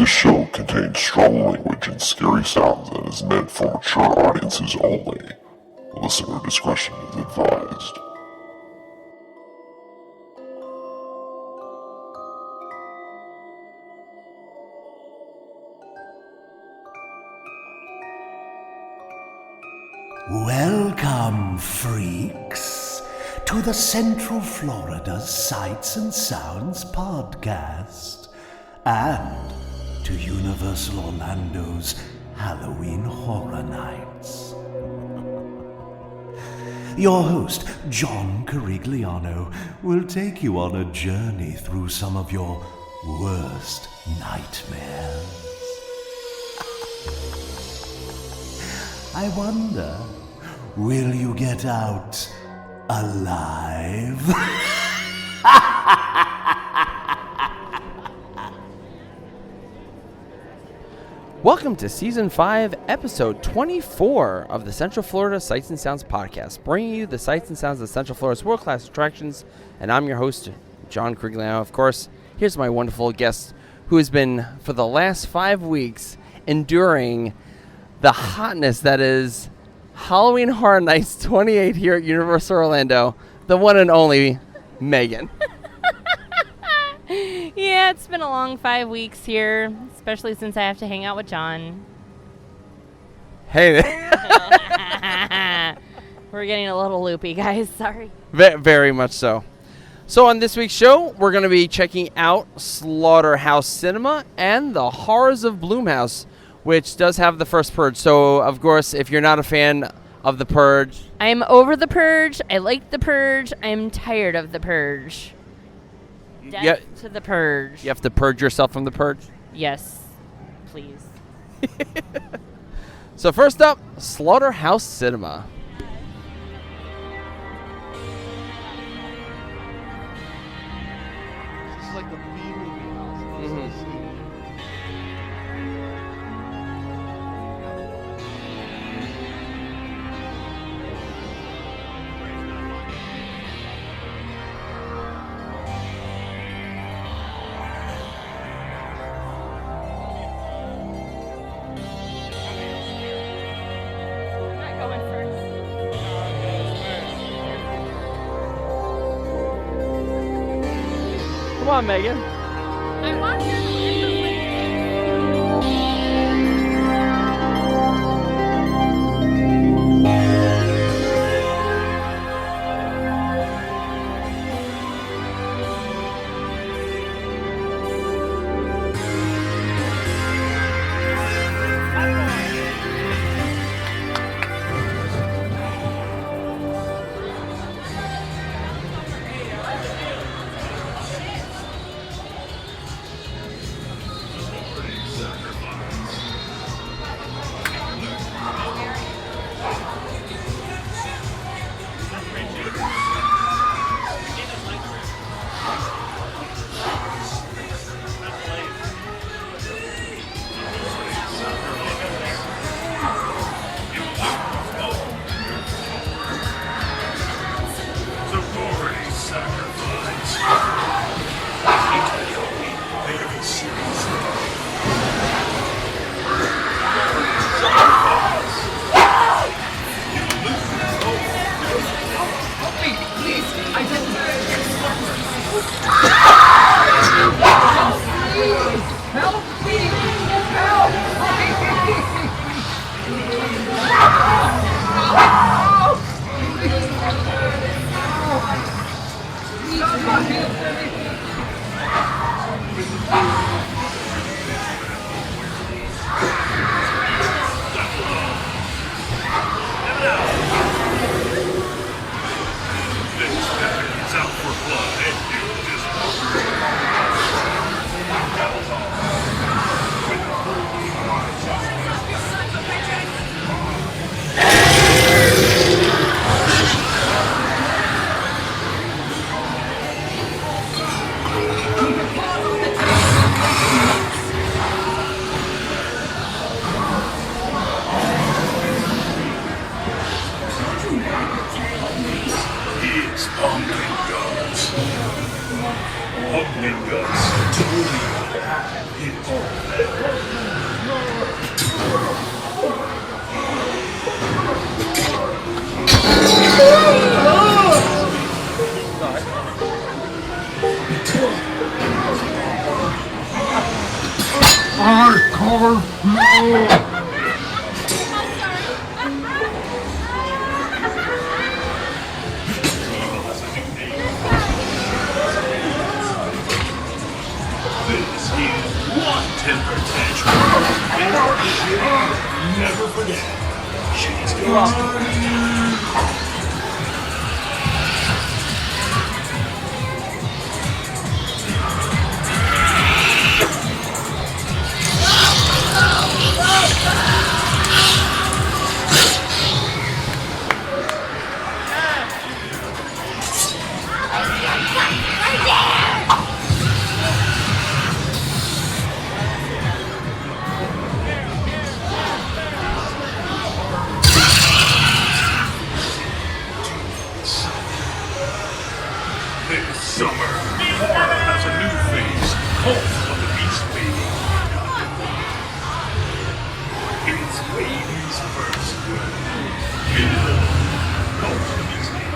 This show contains strong language and scary sounds that is meant for mature audiences only. Listener discretion is advised. Welcome, freaks, to the Central Florida Sights and Sounds podcast, and to Universal Orlando's Halloween Horror Nights. Your host, John Carigliano, will take you on a journey through some of your worst nightmares. I wonder, will you get out alive? Welcome to Season 5, Episode 24 of the Central Florida Sights and Sounds podcast, bringing you the sights and sounds of Central Florida's world-class attractions, and I'm your host, John Carigliano. Of course, here's my wonderful guest, who has been, for the last 5 weeks, enduring the hotness that is Halloween Horror Nights 28 here at Universal Orlando, the one and only Megan. Yeah, it's been a long 5 weeks here, especially since I have to hang out with John. Hey. We're getting a little loopy, guys. Sorry. Very much so. So on this week's show, we're going to be checking out Slaughterhouse Cinema and The Horrors of Blumhouse, which does have the first Purge. So, of course, if you're not a fan of The Purge... I'm over The Purge. I like The Purge. I'm tired of The Purge. Death to The Purge. You have to purge yourself from The Purge? Yes, please. So first up, Slaughterhouse Cinema. This is like the B-movie house. Come on, Megan. I want you I can't move. This is one temper tantrum. Never forget. She's gone. This summer, Florida has a new phase, home of the Beast Baby. It's baby's first word. Home of the Beast Baby.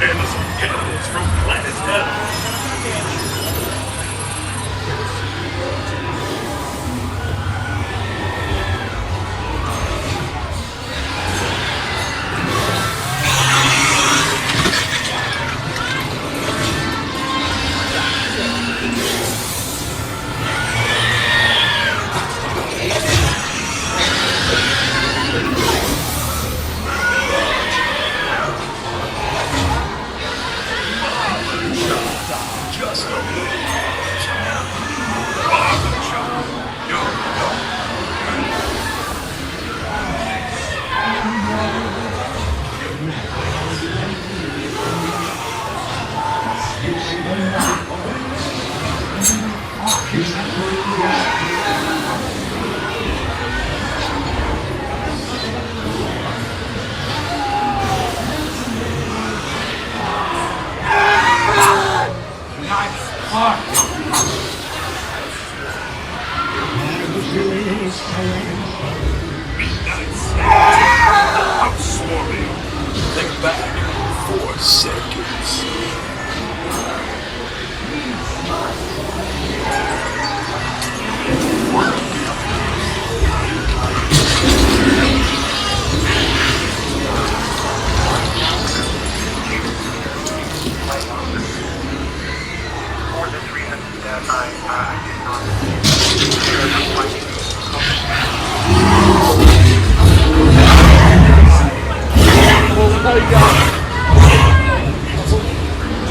Amazon cannibals from planet Hell. Just a little. I'm swarming. Think back. 4 seconds.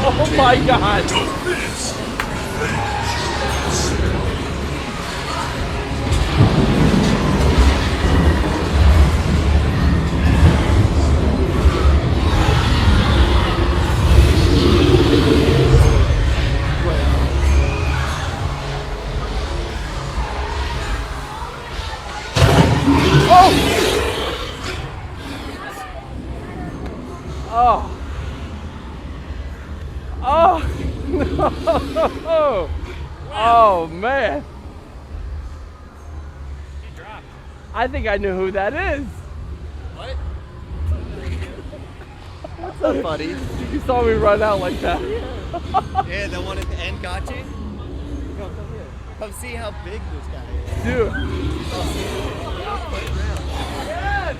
Oh my god! Don't miss. Oh! Oh! No! Oh man! I think I knew who that is. What? What's up, buddy? You saw me run out like that. Yeah, the one at the end got you? Come here. Come see how big this guy is. Dude. Yes!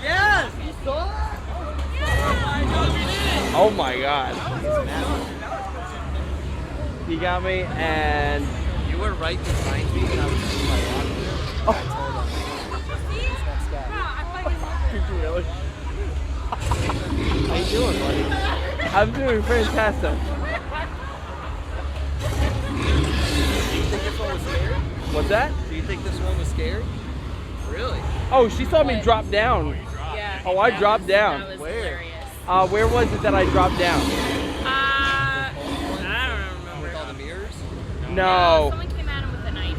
Yes! You saw that? Oh my god. He got me and You were right behind me and I was just like, I told him. really? How you doing, buddy? I'm doing fantastic. Do you think this one was scary? What's that? Do you think this one was scary? Really? Oh, she saw me drop down. Yeah. Oh, I dropped down. That was Where? hilarious. Where was it that I dropped down? I don't remember. With all the mirrors? No. Someone came at him with a knife.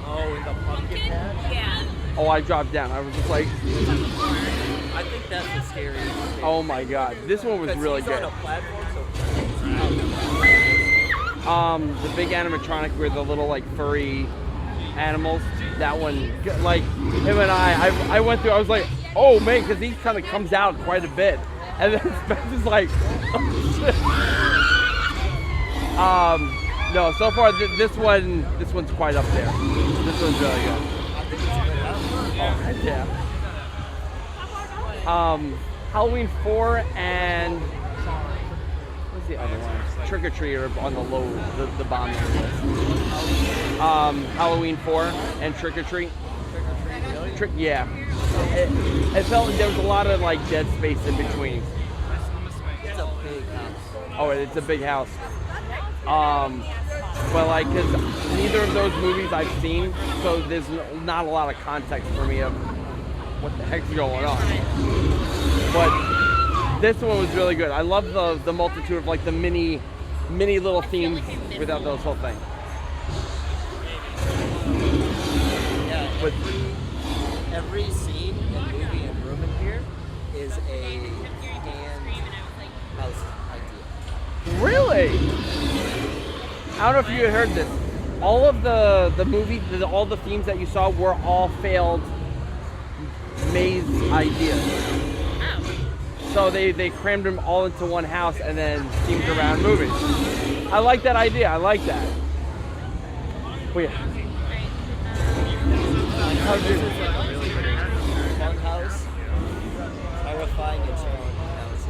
Oh, in the pumpkin patch? Yeah. Oh, I dropped down. I was just like, I I think that's the scariest. Oh my god, this one was 'Cause really he's good. on a platform, so The big animatronic with the little like furry animals. That one, like him and I went through. I was like, oh man, because he kind of comes out quite a bit, and then Spencer's like, oh, shit. No, so far this one's quite up there. This one's really good. Oh yeah. Halloween 4 and what's the other one? Trick or Treat are on the bottom of the list. Halloween 4 and Trick or Treat. Yeah. It felt like there was a lot of like dead space in between. it's a big house. Oh, it's a big house. But like, cause neither of those movies I've seen, so there's not a lot of context for me of what the heck's going on. But this one was really good. I love the multitude of like the mini little themes without those whole thing. Yeah, But every scene and movie and room in here is a house idea. really, I don't know if you had heard this. All of the movies, all the themes that you saw were all failed maze ideas. So they crammed them all into one house and then themed around movies. I like that idea. I like that. Wait. This is like a really fun house. Terrifying and challenging house.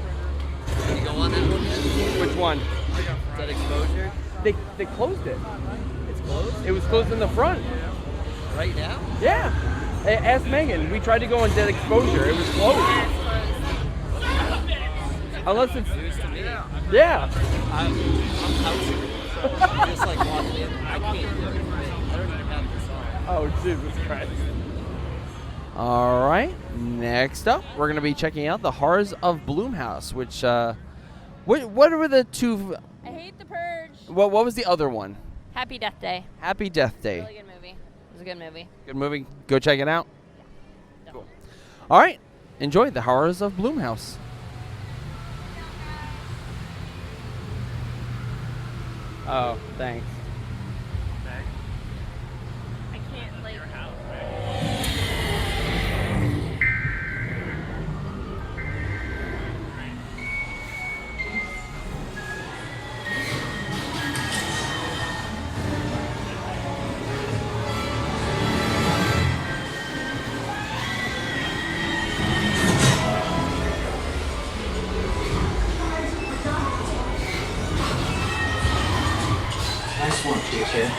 Did you go on that one yet? Which one? Is that Exposure? They closed it. It's closed? It was closed in the front. Right now? Yeah. Ask Megan. We tried to go on Dead Exposure. It was closed. Unless it's News to me. yeah. I'm housing. So I'm just like walking in. I can't do it. I don't even have this on. Oh Jesus Christ. All right. Next up, we're gonna be checking out the Horrors of Bloomhouse, which what were the two? I hate The Purge. What was the other one? Happy Death Day. Happy Death Day. Really good movie. It was a good movie. Good movie. Go check it out. Definitely. All right. Enjoy the Horrors of Bloomhouse. Oh, thanks. I can't like. Nice one, kid.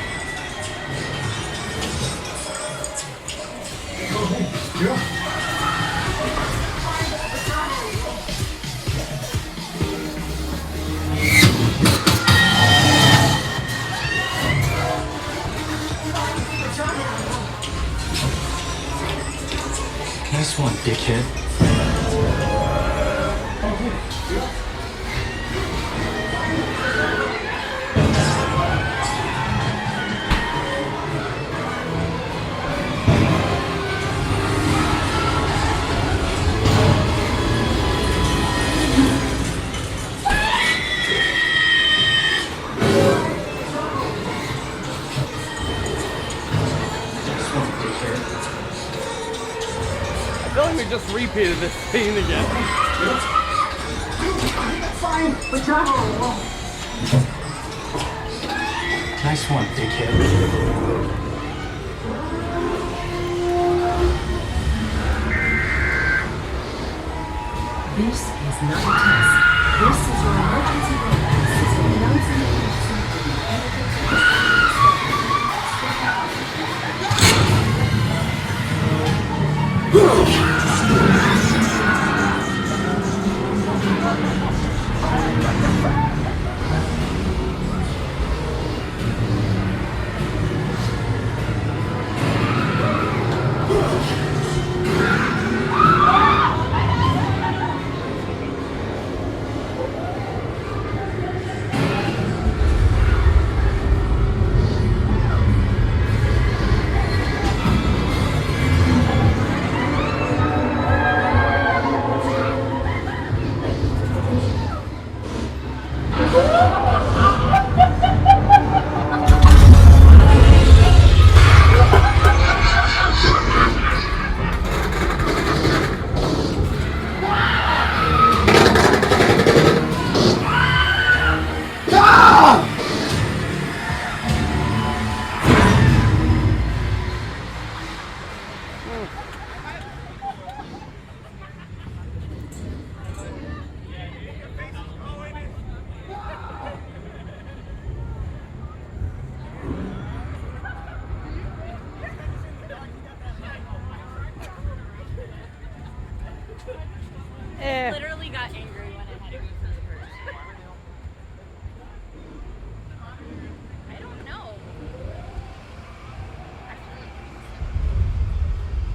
Nice one, dickhead. Nice one, dickhead. I feel like we just repeated this scene again. Nice one, dickhead. This is not a test. This is your emergency broadcast announcing the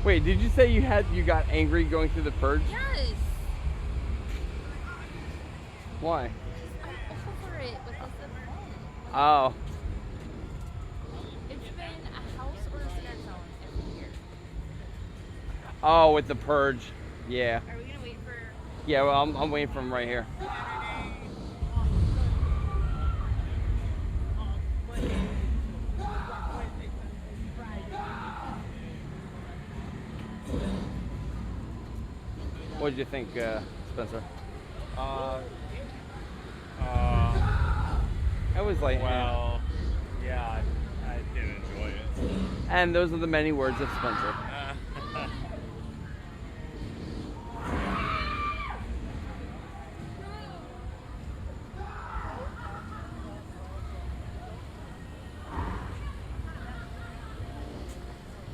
Wait, did you say you got angry going through the purge? Yes. Why? I'm over it with this event. Oh. It's been a house or a scare zone every year. Oh, with the purge. Yeah. Are we gonna wait for? Yeah, well, I'm waiting for him right here. What did you think, Spencer? It was like, Well, yeah, I did enjoy it. and those are the many words of Spencer.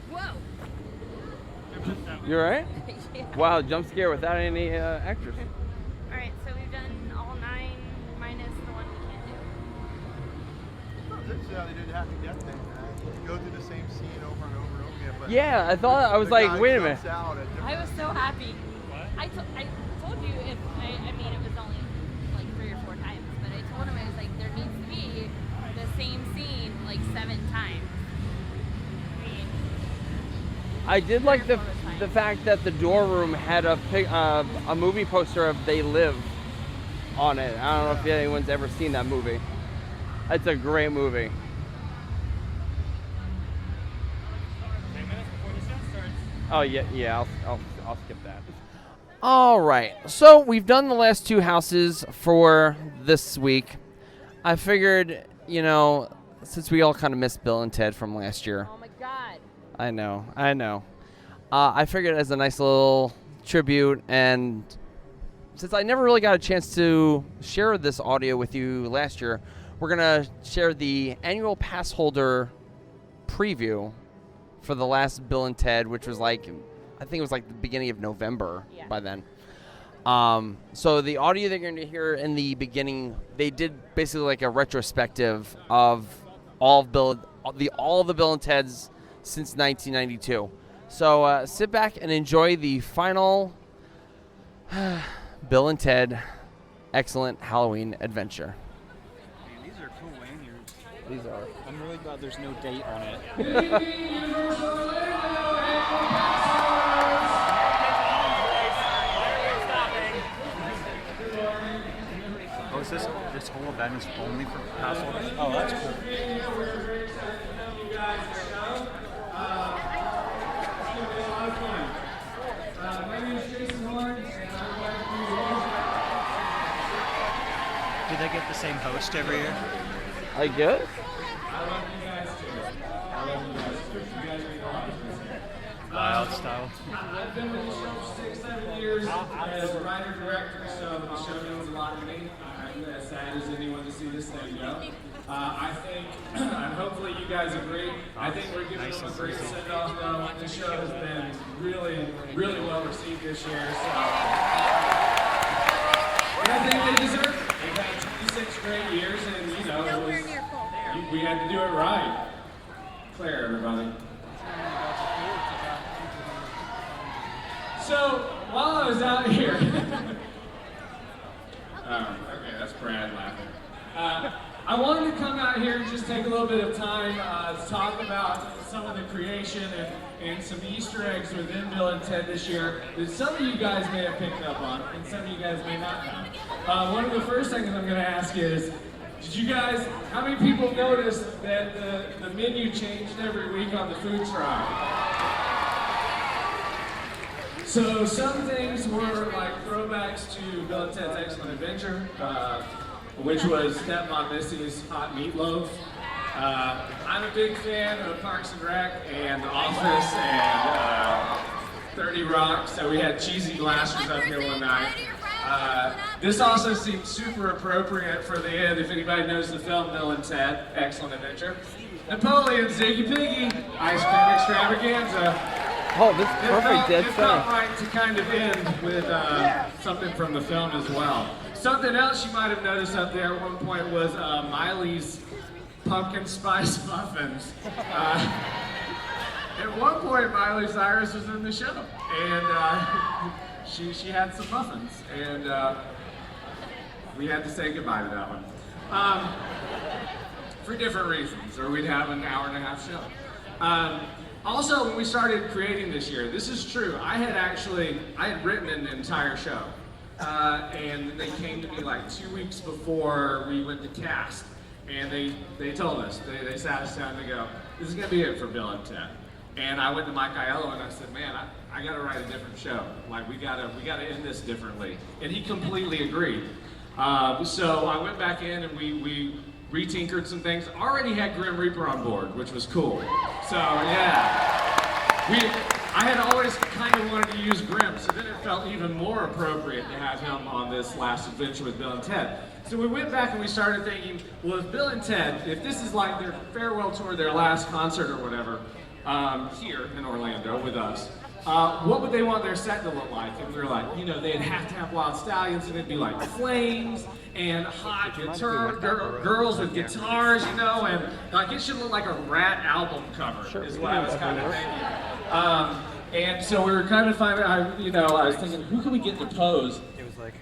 Whoa. You alright? Yeah. Wow, jump scare without any actors. All right, so we've done all 9 minus the one we can't do. That's how they didn't have to get there. Go through the same scene over and over and over again. But Yeah, I thought, I was the like, guy wait a minute. jumps out at different- I was so happy. I told you if I mean it was only like 3 or 4 times, but I told him I was like there needs to be the same scene like 7 times. I mean, I did like the fact that the door room had a movie poster of They Live on it. I don't know if anyone's ever seen that movie. It's a great movie. 10 minutes before the show starts. Oh yeah, I'll skip that. All right, so we've done the last 2 houses for this week. I figured, since we all kind of missed Bill and Ted from last year. oh my God. I know. I figured as a nice little tribute, and since I never really got a chance to share this audio with you last year, we're going to share the annual pass holder preview for the last Bill and Ted, which was I think it was the beginning of November by then. So the audio that you're going to hear in the beginning, they did basically a retrospective of all the Bill and Teds since 1992. So sit back and enjoy the final Bill and Ted Excellent Halloween Adventure. These are cool lanyards. These are. I'm really glad there's no date on it. Oh, is this whole event is only for pass holders? Oh, that's cool. Do they get the same host every year? I guess. Wild style. I've been with the show for 6-7 years as a writer-director, so the show means a lot to me. I'm as sad as anyone to see this thing go. I think, and hopefully you guys agree, I think we're giving them a great send-off though. The show has been really, really well received this year, so. And I think they deserve it. They've had 26 great years, and we had to do it right. Claire, everybody. So, while I was out here, okay, that's Brad laughing. I wanted to come out here and just take a little bit of time to talk about some of the creation and some Easter eggs within Bill and Ted this year that some of you guys may have picked up on and some of you guys may not have. One of the first things I'm going to ask is, did you guys, how many people noticed that the menu changed every week on the food truck? So some things were like throwbacks to Bill and Ted's Excellent Adventure, which was Stepmom Missy's hot meatloaf. I'm a big fan of Parks and Rec and The Office and 30 Rock, so we had cheesy blasters up here one night. This also seems super appropriate for the end, if anybody knows the film Bill and Ted, Excellent Adventure. Napoleon, Ziggy Piggy, Ice Cream Extravaganza. Oh, this is perfect, dead It felt right to kind of end with something from the film as well. Something else you might have noticed up there at one point was At one point, Miley Cyrus was in the show, and she had some muffins, and we had to say goodbye to that one. For different reasons, or we'd have an hour-and-a-half show. Also, when we started creating this year, this is true, I had written an entire show. And they came to me like 2 weeks before we went to cast. And they told us, they sat us down and they go, this is gonna be it for Bill and Ted. And I went to Mike Aiello and I said, man, I gotta write a different show. Like we gotta end this differently. And he completely agreed. So I went back in and we retinkered some things. Already had Grim Reaper on board, which was cool. So yeah. I had always kind of wanted to use Grim, so then it felt even more appropriate to have him on this last adventure with Bill and Ted. So we went back and we started thinking, well, if Bill and Ted, if this is like their farewell tour, their last concert or whatever, here in Orlando with us, what would they want their set to look like? And we were like, they'd have to have Wild Stallions, and it'd be like flames and hot guitar girls with guitars, and like it should look like a Rat album cover, is what I was kind of thinking. And so we were kind of finding, I was thinking, who can we get to pose? It was like,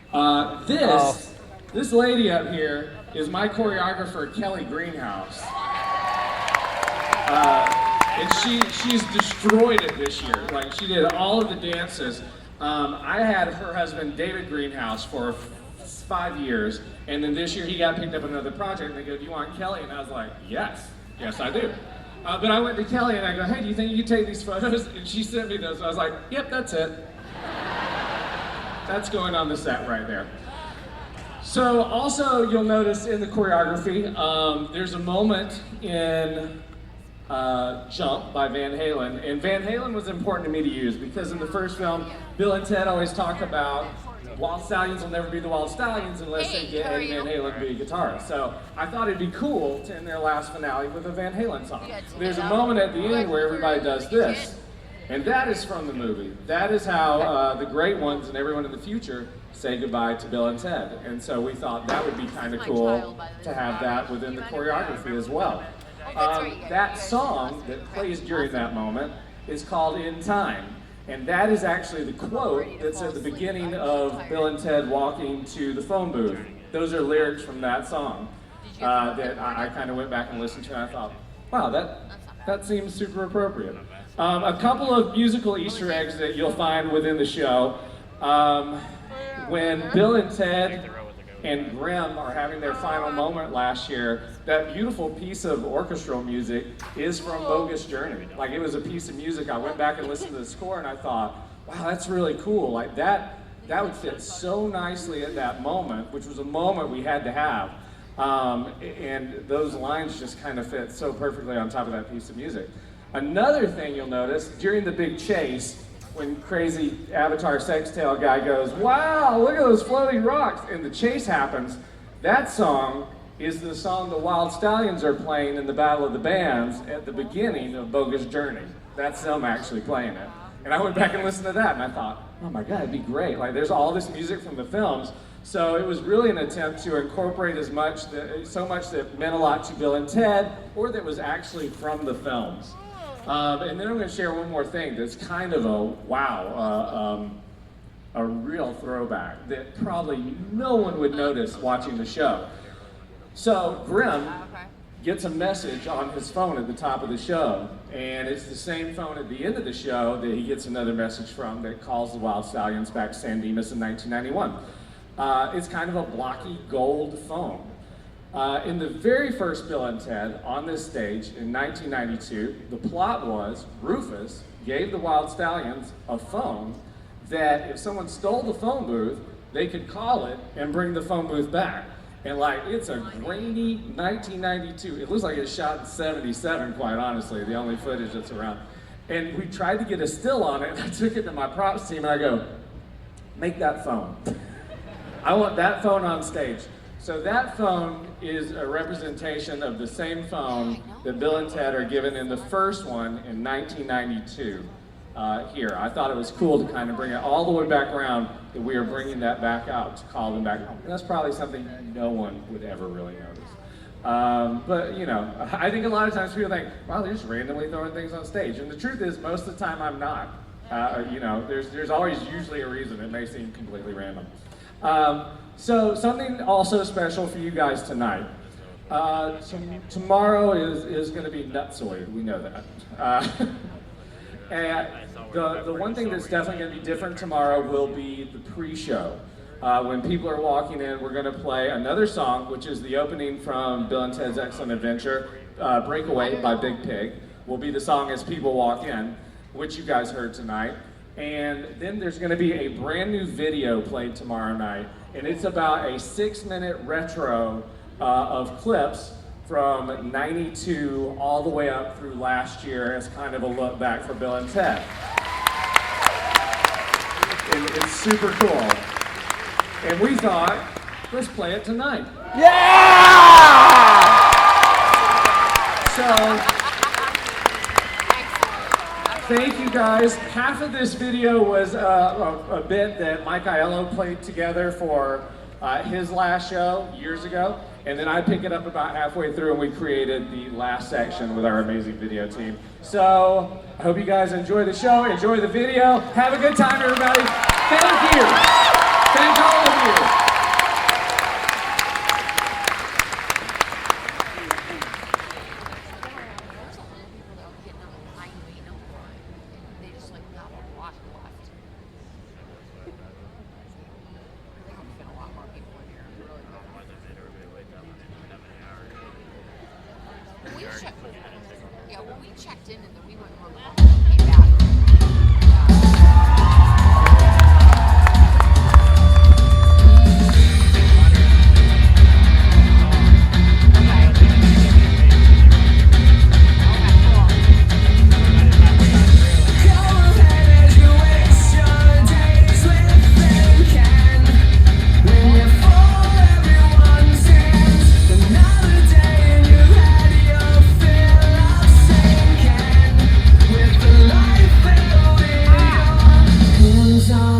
this lady up here is my choreographer, Kelly Greenhouse. And she's destroyed it this year. Like, she did all of the dances. I had her husband, David Greenhouse, for 5 years. And then this year he got picked up another project and they go, do you want Kelly? And I was like, yes, I do. But I went to Kelly and I go, hey, do you think you can take these photos? And she sent me those. I was like, yep, that's it. That's going on the set right there. So also you'll notice in the choreography, there's a moment in Jump by Van Halen. And Van Halen was important to me to use because in the first film, Bill and Ted always talk about Wild Stallions will never be the Wild Stallions unless they get Eddie Van Halen to be a guitarist. So I thought it'd be cool to end their last finale with a Van Halen song. There's a moment at the end where everybody does this, and that is from the movie. That is how the great ones and everyone in the future say goodbye to Bill and Ted. And so we thought that would be kind of cool to have that within the choreography as well. That song that plays during that moment is called In Time. And that is actually the quote that's at the beginning of Bill and Ted walking to the phone booth. Those are lyrics from that song that I kind of went back and listened to and I thought, wow, that seems super appropriate. A couple of musical Easter eggs that you'll find within the show. When Bill and Ted and Grim are having their final moment last year, that beautiful piece of orchestral music is from Bogus Journey. Like, it was a piece of music. I went back and listened to the score and I thought, wow, that's really cool. Like, that would fit so nicely at that moment, which was a moment we had to have. And those lines just kind of fit so perfectly on top of that piece of music. Another thing you'll notice, during the big chase, when crazy Avatar Sextail guy goes, wow, look at those floating rocks, and the chase happens, that song is the song the Wild Stallions are playing in the Battle of the Bands at the beginning of Bogus Journey. That's them actually playing it. And I went back and listened to that, and I thought, oh my God, it'd be great. Like, there's all this music from the films. So it was really an attempt to incorporate so much that meant a lot to Bill and Ted, or that was actually from the films. And then I'm going to share one more thing that's kind of a wow, a real throwback that probably no one would notice watching the show. So Grim gets a message on his phone at the top of the show, and it's the same phone at the end of the show that he gets another message from that calls the Wild Stallions back to San Dimas in 1991. It's kind of a blocky gold phone. In the very first Bill and Ted on this stage in 1992, the plot was Rufus gave the Wild Stallions a phone that if someone stole the phone booth, they could call it and bring the phone booth back. And like, it's a grainy 1992. It looks like it's shot in 77, quite honestly, the only footage that's around. And we tried to get a still on it, and I took it to my props team and I go, make that phone. I want that phone on stage. So that phone is a representation of the same phone that Bill and Ted are given in the first one in 1992 here. I thought it was cool to kind of bring it all the way back around, that we are bringing that back out to call them back home. And that's probably something no one would ever really notice. But you know, I think a lot of times people think, wow, they're just randomly throwing things on stage. And the truth is, most of the time I'm not. You know, there's always usually a reason. It may seem completely random. So something also special for you guys tonight. Tomorrow is going to be Nutsoid. We know that. And the one thing that's definitely going to be different tomorrow will be the pre-show. When people are walking in, we're going to play another song, which is the opening from Bill and Ted's Excellent Adventure, Breakaway by Big Pig. Will be the song as people walk in, which you guys heard tonight. And then there's going to be a brand new video played tomorrow night, and it's about a 6-minute retro of clips from '92 all the way up through last year as kind of a look back for Bill and Ted. And it's super cool. And we thought, let's play it tonight. Yeah! So, thank you guys. Half of this video was a bit that Mike Aiello played together for his last show years ago. And then I pick it up about halfway through and we created the last section with our amazing video team. So, I hope you guys enjoy the show, enjoy the video. Have a good time, everybody. Thank you. Thank all of you. Yeah, well, we checked in and then we went and came back.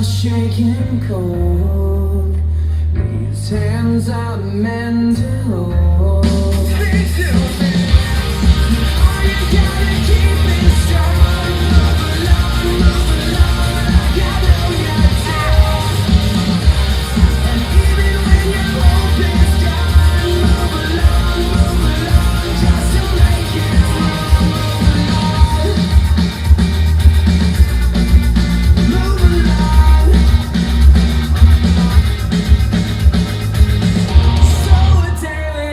Shaking cold, these hands are meant to hold. Daily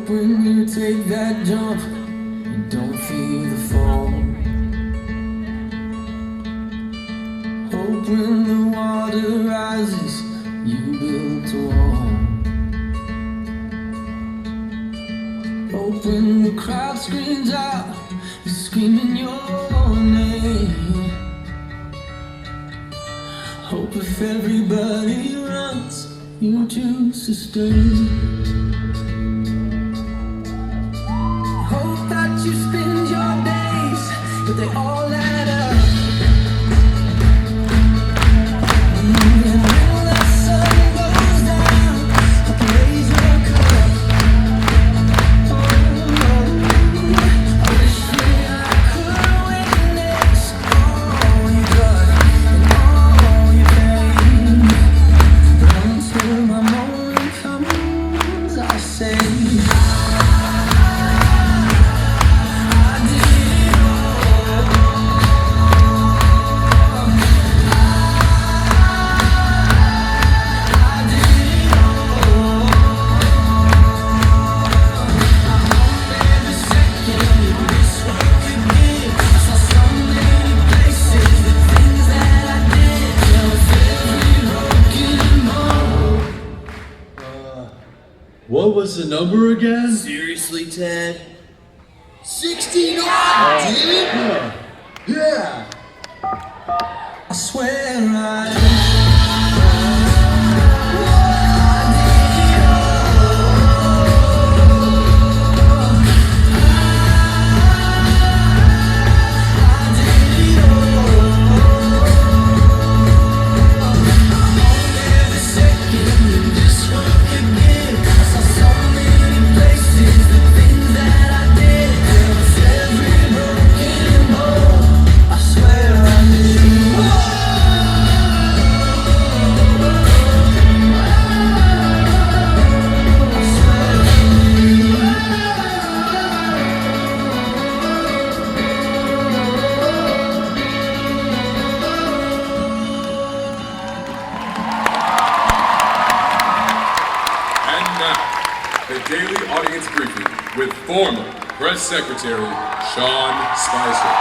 Hope when you take that jump, you don't feel the fall. Hope when the water rises, you build a wall. Hope when the crowd screams out, you're screaming your name. Hope if everybody runs, you choose to stay. Hope that you spend your days, but they all add up. And when the sun goes down, hope you raise your cup. I wish that I could witness all you got and all your pain. But until my moment comes, I say what was the number again? Seriously, Ted? 16 odd, dude! Yeah! I swear I Daily Audience Briefing with former Press Secretary Sean Spicer.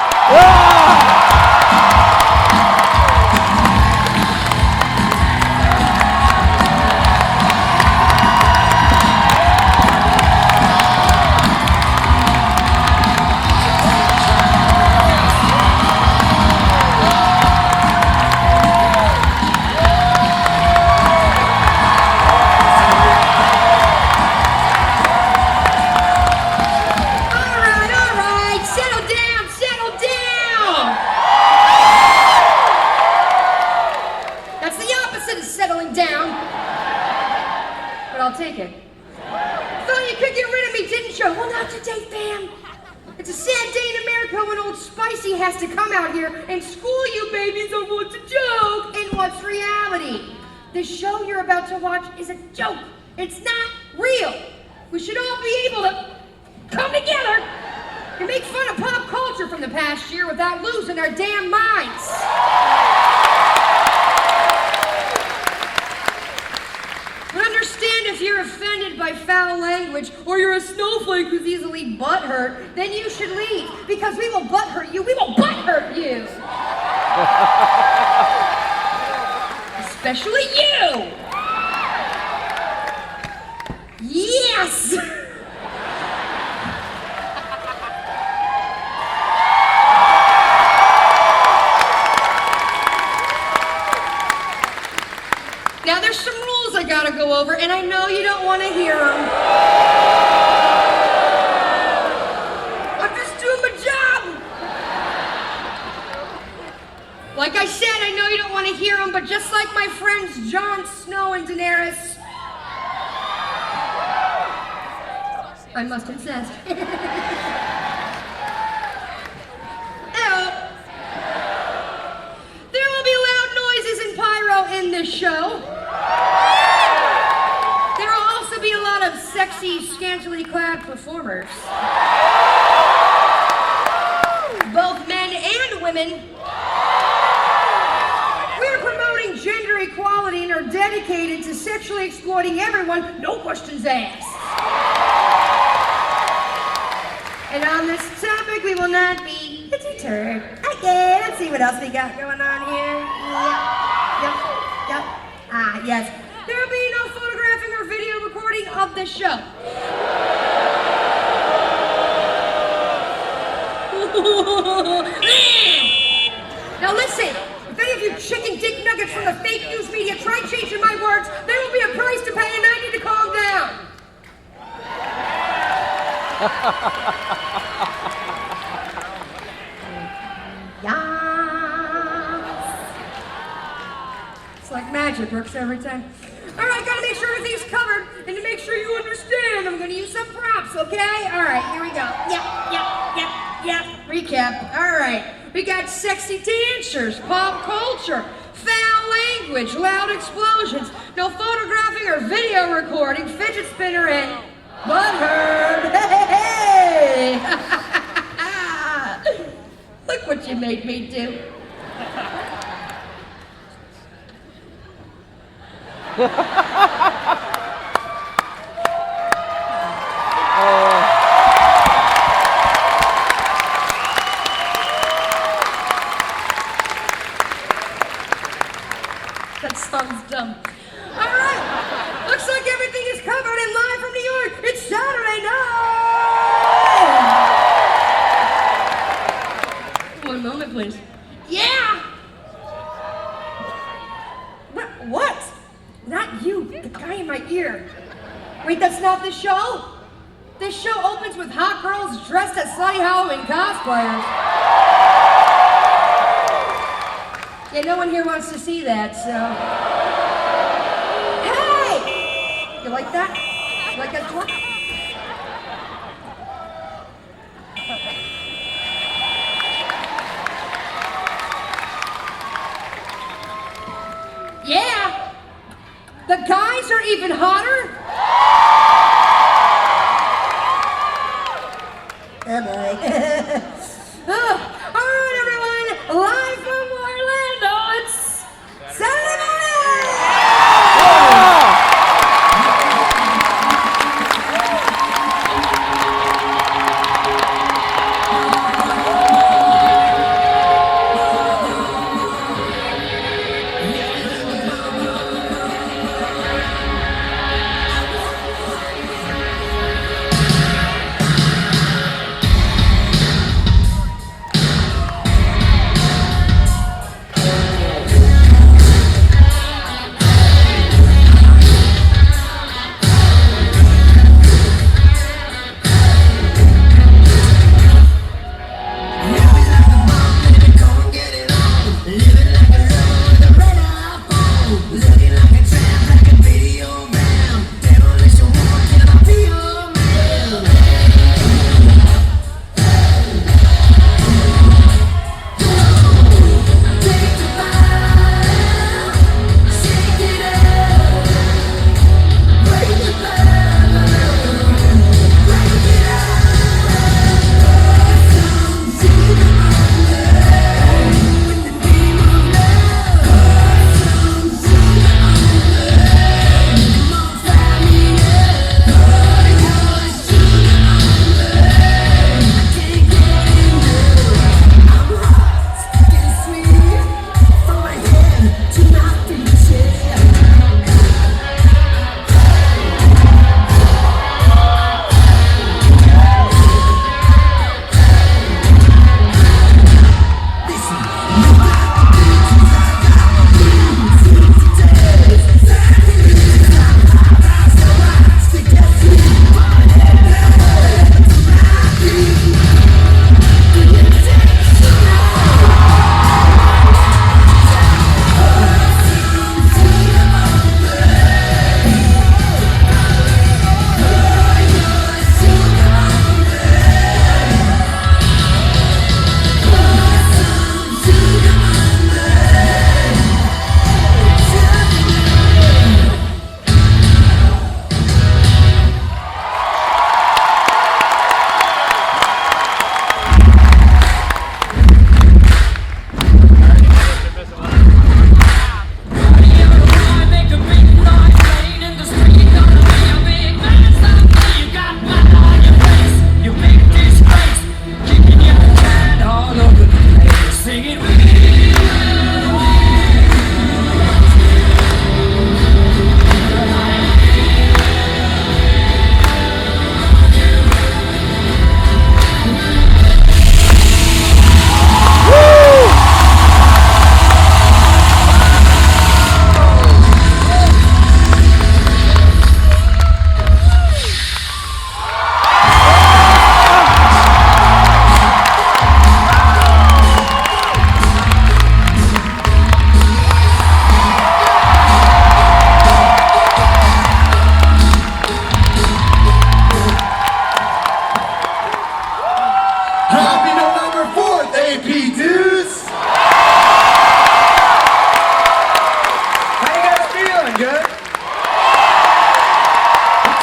Especially you! Yes! Now there's some rules I gotta go over, and I know you don't want to hear them. I'm just doing my job! Like I said, I know you don't want to hear them, but just like my friends Jon Snow and Daenerys, I must insist. There will be loud noises and pyro in this show. There will also be a lot of sexy, scantily clad performers. Both men and women. We're promoting gender equality and are dedicated to sexually exploiting everyone, no questions asked. And on this topic, we will not be deterred. Okay, let's see what else we got going on here. Yep. Ah, yes. There will be no photographing or video recording of the show. Now listen, if any of you chicken dick nuggets from the fake news media try changing my words, there will be a price to pay and I need to calm down. Yes. It's like magic, works every time. All right, gotta make sure everything's covered, and to make sure you understand, I'm gonna use some props, okay? All right, here we go. Yep. Recap. All right, we got sexy dancers, pop culture, foul language, loud explosions, no photographing or video recording, fidget spinner, and butthurt. Hey! Look what you made me do. That song's dumb. All right, looks like everything is covered and live from New York. It's Saturday night. One moment, please. Yeah. What? Not you, the guy in my ear. Wait, that's not the show? This show opens with hot girls dressed as slutty Halloween cosplayers. Yeah, no one here wants to see that, so. Hey! You like that? You like that twerk? Yeah! The guys are even hotter? Am I? All right, everyone, live from Orlando, it's Saturday morning!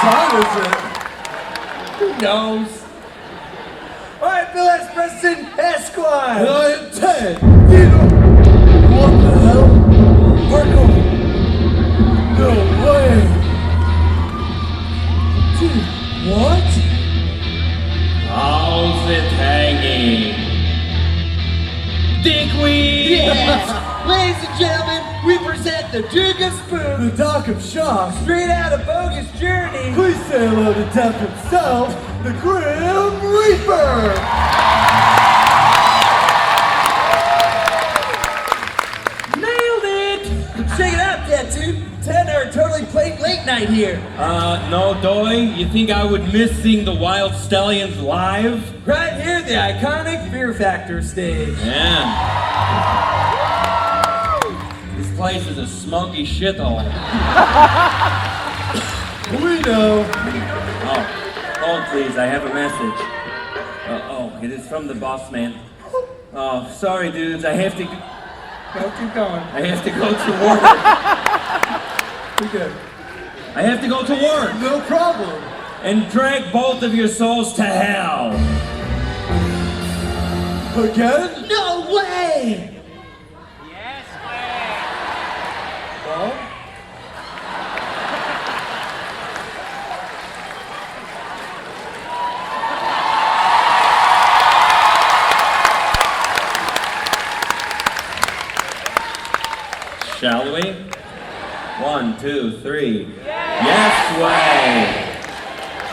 time is it? Who knows? Alright, Bill S. Preston, Esquire! And I am Ted! What the hell? Parkour! No way! Dude, what? How's it hanging? Dickweed! Yes! Ladies and gentlemen, we present the Duke of Spoon! The Doc of Shock! Straight out of Bogus Journey! Please say hello to Death himself, the Grim Reaper! Nailed it! Check it out, Tattoo! Ted and I are totally playing late night here. No, Doy. You think I would miss seeing the Wild Stallions live? Right here, the iconic Fear Factor stage. Man. This place is a smoky shithole. We know. Oh, hold please, I have a message. It is from the boss man. Oh, sorry dudes, I have to... Go, keep going. I have to go to work. Okay. I have to go to work. No problem. And drag both of your souls to hell. Again? No way! Well? Shall we? 1, 2, 3. Yes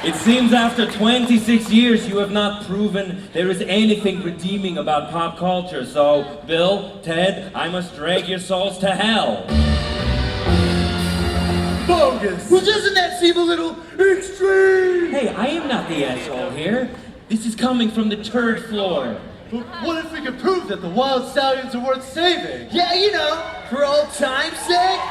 way! It seems after 26 years you have not proven there is anything redeeming about pop culture, so Bill, Ted, I must drag your souls to hell. Bogus! Well, doesn't that seem a little extreme? Hey, I am not the asshole here. This is coming from the third floor. But what if we could prove that the Wild Stallions are worth saving? Yeah, you know, for old time's sake.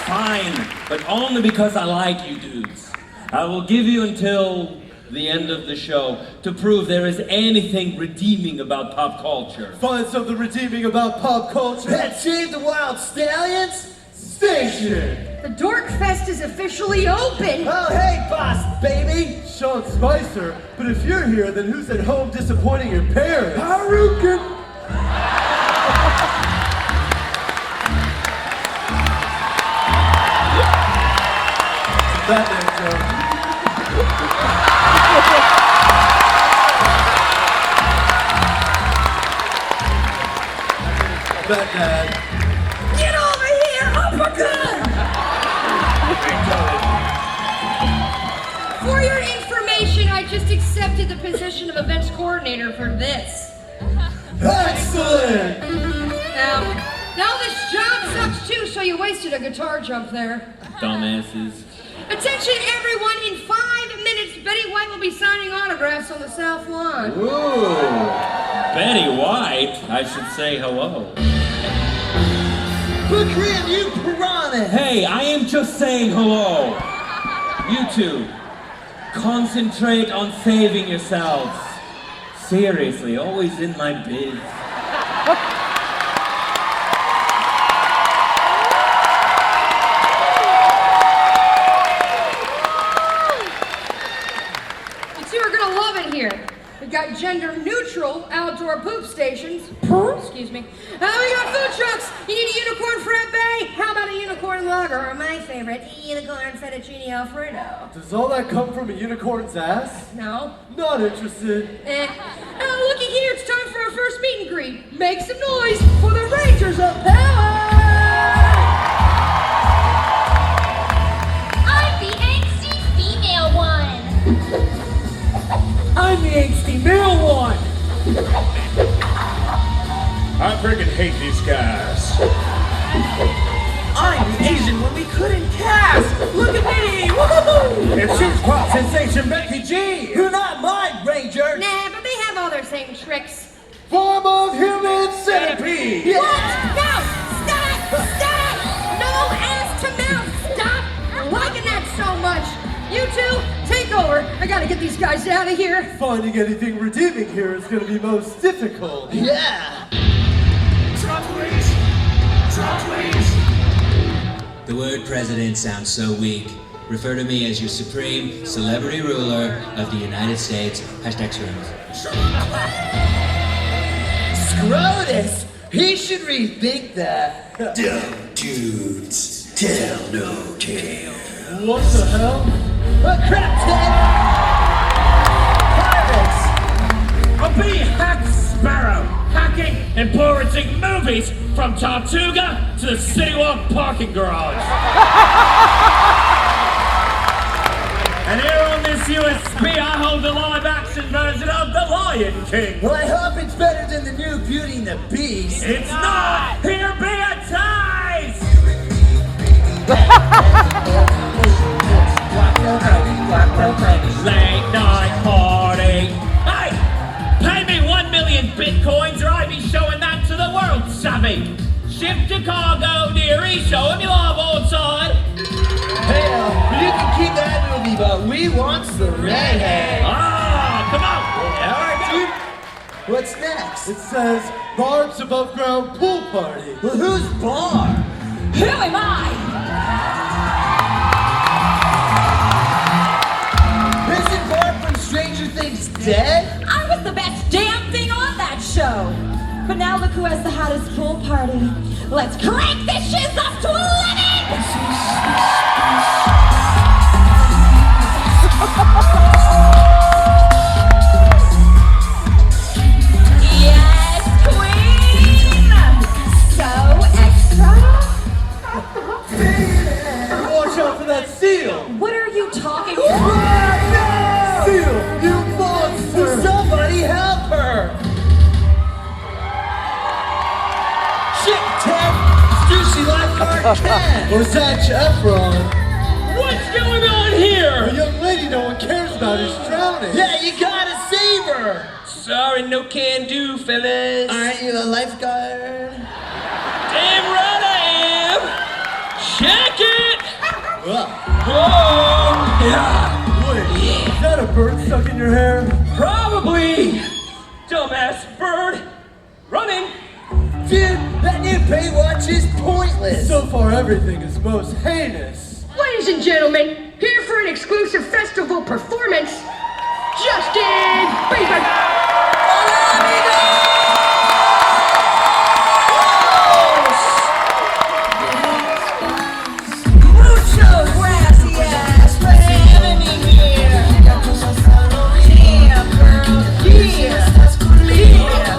Fine, but only because I like you dudes. I will give you until the end of the show to prove there is anything redeeming about pop culture. Find something redeeming about pop culture. That Save the Wild Stallions Station! The Dork Fest is officially open! Oh, hey, boss, baby! Sean Spicer, but if you're here, then who's at home disappointing your parents? Haruka! Batman joke. Batman. Get over here, uppercut! For your information, I just accepted the position of events coordinator for this. Excellent! Now this job sucks too, so you wasted a guitar jump there. Dumbasses. Attention everyone, in 5 minutes, Betty White will be signing autographs on the South Lawn. Ooh. Betty White? I should say hello. Look here, you piranha! Hey, I am just saying hello. You two, concentrate on saving yourselves. Seriously, always in my biz. We've got gender-neutral outdoor poop stations. Excuse me. We got food trucks. You need a unicorn frappe? How about a unicorn lager? Or my favorite, unicorn fettuccine alfredo. Does all that come from a unicorn's ass? No. Not interested. Oh, looky here. It's time for our first meet and greet. Make some noise for the Rangers of Power! I'm the angsty female one. I'm the angsty male one! I freaking hate these guys. I'm the Asian one we couldn't cast! Look at me! Woohoo! It's Shoes Pop Sensation Becky G! You're not my Ranger! Nah, but they have all their same tricks. Form of human centipede! Yeah. What? No! Stop! Stop! No ass to mouth! Stop! I'm liking that so much! You two, take over. I gotta get these guys out of here. Finding anything redeeming here is gonna be most difficult. Yeah! Drop, please! Drop, please! The word president sounds so weak. Refer to me as your supreme celebrity ruler of the United States. Hashtag Scrotus! He should rethink that. Dumb dudes tell no tale. What the hell? Crap, Ted! Pirates! I'll be Hack Sparrow, hacking and pirating movies from Tortuga to the City Walk parking garage. And here on this USB, I hold the live-action version of The Lion King. Well, I hope it's better than the new Beauty and the Beast. It's not! Here be a ties! Late night party. Hey! Pay me 1 million bitcoins or I be showing that to the world, savvy. Ship to Chicago, dearie, show him you love old side. Hey, you can keep that movie, but we want the redhead. Ah, come on! All right, dude. What's next? It says Barb's above ground pool party. Well, who's Barb? Who am I? Isn't Barb from Stranger Things dead? I was the best damn thing on that show. But now look who has the hottest pool party. Let's crank this shiz up to 11! Yes, queen! So extra? Watch out for that seal! What are you talking about? Seal, you monster! Somebody help her! Shit, Ted! Juicy lifeguard Ted! Or Zac Efron? What's going on here? A young lady no one cares about is drowning. Yeah, you gotta save her! Sorry, no can do, fellas. Aren't you a lifeguard? Damn right I am. Check it. Oh, yeah. Wait, is that a bird stuck in your hair? Probably. Dumbass bird. Running. Dude, that new Baywatch is pointless. So far, everything is most heinous. Ladies and gentlemen, here for an exclusive festival performance, Justin Bieber! Mucho gracias for having me here. Yeah, girl, yeah,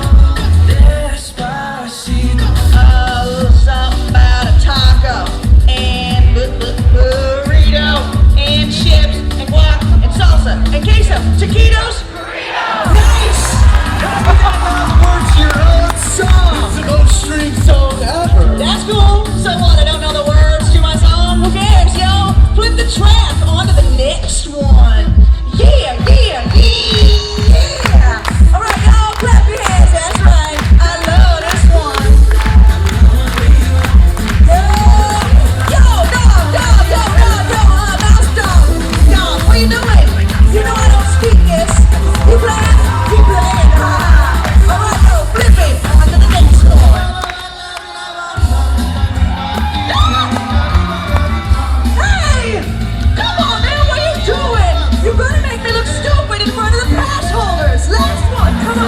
oh, something about a taco and burrito and chips and guac and salsa and queso, taquitos. Nice! Words to your own song. It's the most streamed song ever. That's cool. So what? I don't know the words to my song. Who cares, yo? Flip the track onto the next one. Yeah, yeah, yeah. All right, y'all, clap your hands. That's right. I love this one. Mouse dog. Dog, what you doing? You know I don't speak this. You playing? Keep playing. All right, yo, flip it onto the next one. Hey! Come on, man, what are you doing? You're gonna make me look stupid in front of the pass holders. Last one, come on.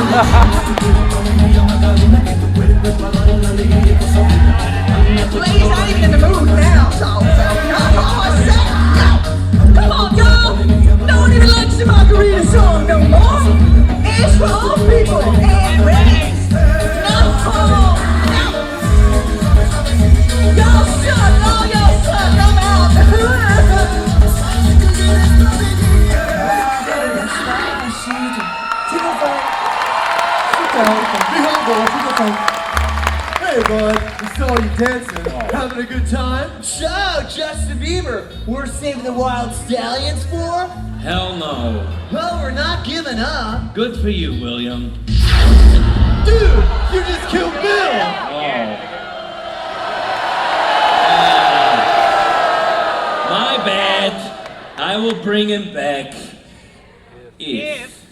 Please, I ain't even in the mood now, so come on, y'all. No one even likes the Margarita song no more. It's for all people and race. No, y'all suck. Oh, y'all suck. I'm out. Hey, bud, we saw you dancing. Having a good time? So, Justin Bieber, we're saving the wild stallions for? Hell no. Well, we're not giving up. Good for you, William. Dude, you just killed Bill! My bad. I will bring him back. If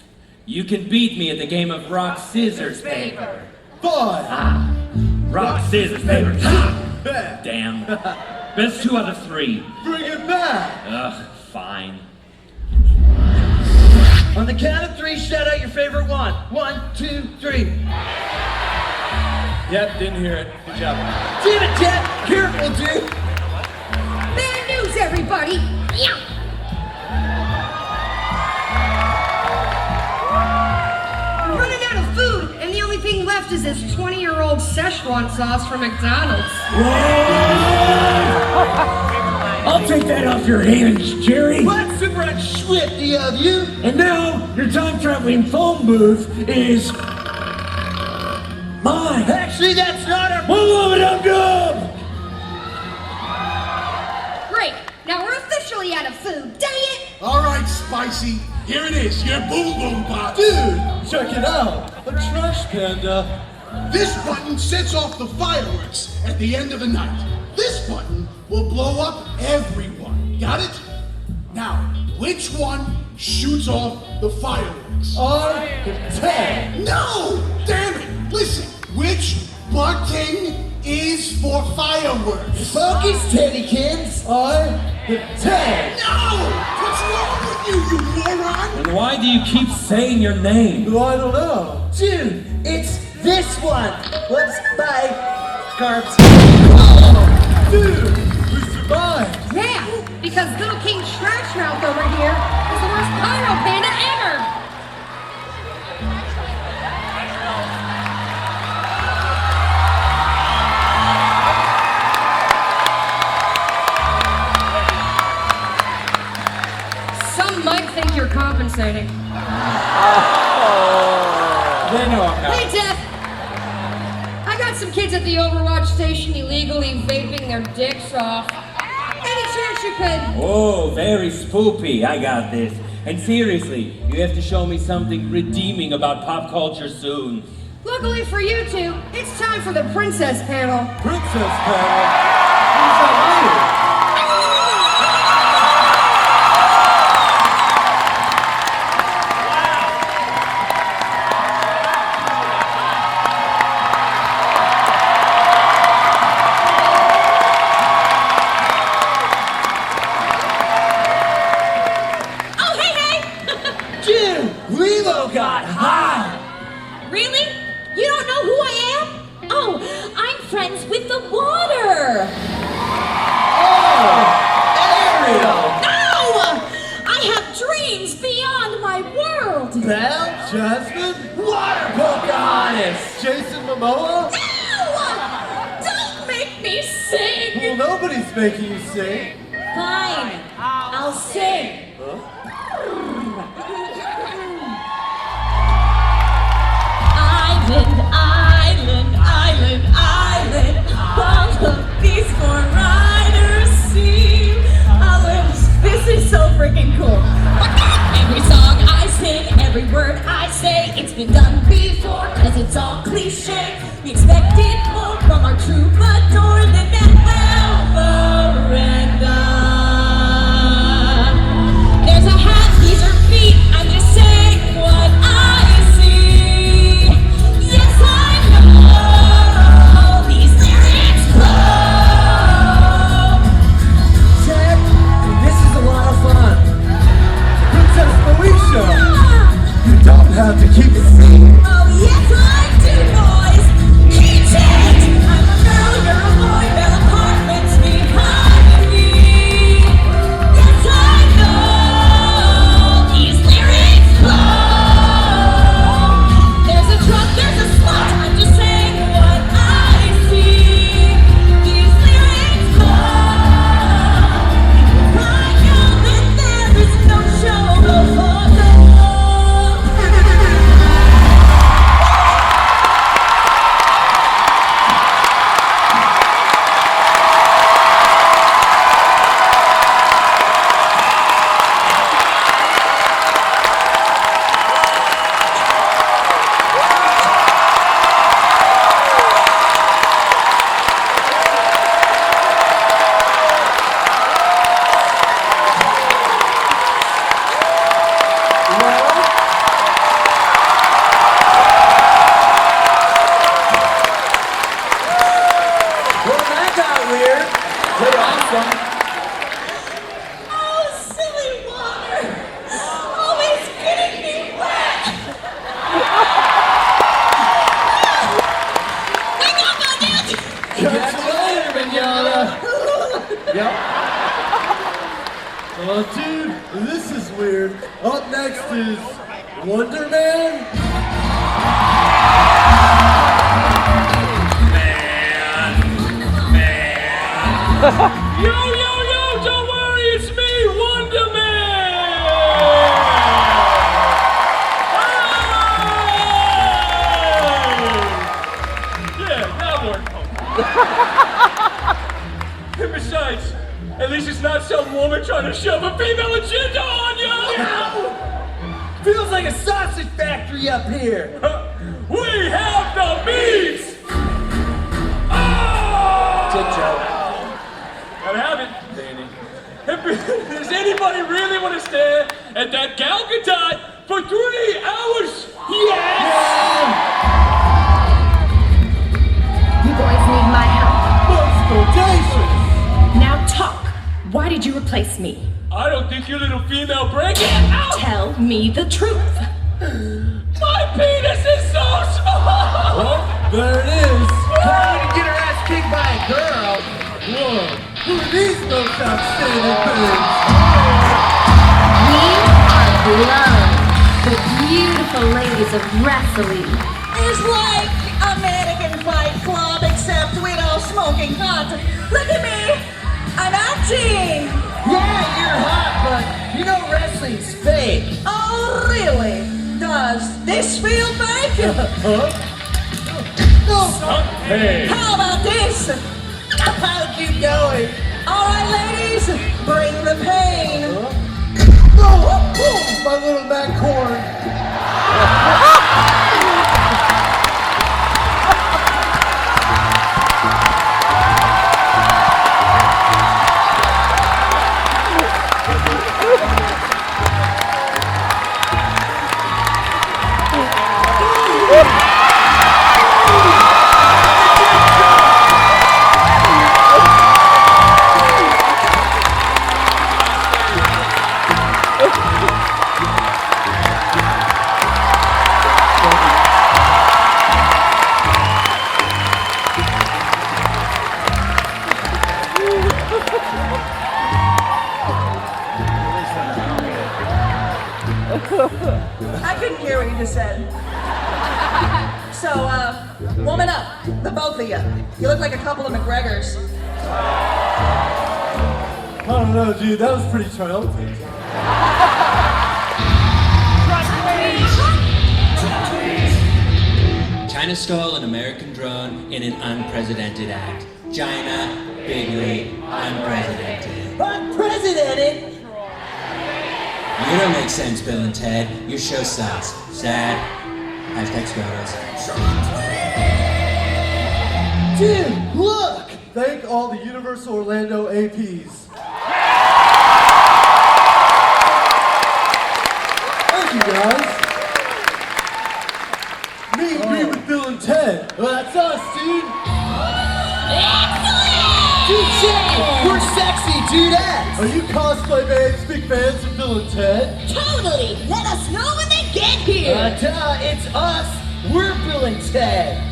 you can beat me at the game of rock, scissors, paper. Boy! Rock, scissors, paper. Damn. Best 2 out of 3. Bring it back. Ugh, fine. On the count of 3, shout out your favorite one. 1, 2, 3. Yep, didn't hear it. Good job. Damn it, Jeff! Careful, dude! Bad news, everybody! Yeah. We're running out of food, and the only thing left is this 20-year-old Szechuan sauce from McDonald's. I'll take that off your hands, Jerry. What super swifty of you? And now, your time-traveling phone booth is mine. Actually, that's not our... Dum-dum-dum-dum! Great! Now we're officially out of food, dang it! All right, Spicy. Here it is, your boom boom box. Dude, check it out. A trash panda. This button sets off the fireworks at the end of the night. This button will blow up everyone. Got it? Now, which one shoots off the fireworks? I am Ted. No! Damn it! Listen, which button is for fireworks? Focus, Teddykins. I am Ted. No! What's wrong with you, you moron? And why do you keep saying your name? Well, I don't know. Dude, it's this one. Whoops, bye. Carbs. Dude, we survived. Yeah, because Little King Trash Mouth over here is the worst pyro panda ever! Some might think you're compensating. They know I'm not. Hey, Jeff! I got some kids at the Overwatch station illegally vaping their dicks off. Any chance you could... Oh, very spoopy. I got this. And seriously, you have to show me something redeeming about pop culture soon. Luckily for you two, it's time for the princess panel. Princess panel? Who's that Dude, Lilo got hot. Really? You don't know who I am? Oh, I'm friends with the water. Ariel. No! I have dreams beyond my world. Belle? Jasmine? Water Pocahontas. Jason Momoa? No! Don't make me sing. Well, nobody's making you sing. Fine, I'll sing. Island, island, island, island. All of these four riders seem olives. This is so freaking cool. Every song I sing, every word I say, it's been done before, cause it's all cliche. We expected more from our troubadour than that Alvarenda. There's a hat, these are feet, I'm just saying what I see. Yes, I know these lyrics something. Oh, silly water! Always getting me wet! Hang on, my dude! Catch you later, Mignata. Yep. Oh, dude, this is weird. Up next is Wonder Man. Yo, don't worry, it's me, Wonder Man! Hey! Yeah, that worked. And besides, at least it's not some woman trying to shove a female agenda on you! Feels like a sausage factory up here. We have the meats! Good joke. Gotta have it, Danny. Does anybody really want to stare at that Gal Gadot for 3 hours? Yes! You boys need my help. Now talk. Why did you replace me? I don't think your little female break it out! Tell me the truth. My penis is so small! Oh, there it is. Trying to get her ass kicked by a girl. Whoa. Who are these most outstanding things? We are Blood, the beautiful ladies of wrestling. It's like a mannequin fight club, except we don't smoking hot. Look at me! I'm acting! Yeah, you're hot, but you know wrestling's fake. Oh, really? Does this feel fake? Hey! How about this? I'll keep going. All right, ladies, bring the pain. Oh, my little Matt Corn. I couldn't hear what you just said. So, woman up, the both of you. You look like a couple of McGregors. I don't know, dude. That was pretty triumphant. China stole an American drone in an unprecedented act. China, bigly, unprecedented. Unprecedented? You don't make sense, Bill and Ted. Your show sucks. Sad. Hashtag struggles. Dude, look! Thank all the Universal Orlando APs. Thank you, guys. Meet and greet with Bill and Ted. Well, that's us, dude. We're sexy dudettes. Are you cosplay babes big fans of Bill and Ted? Totally! Let us know when they get here! Duh, it's us. We're Bill and Ted.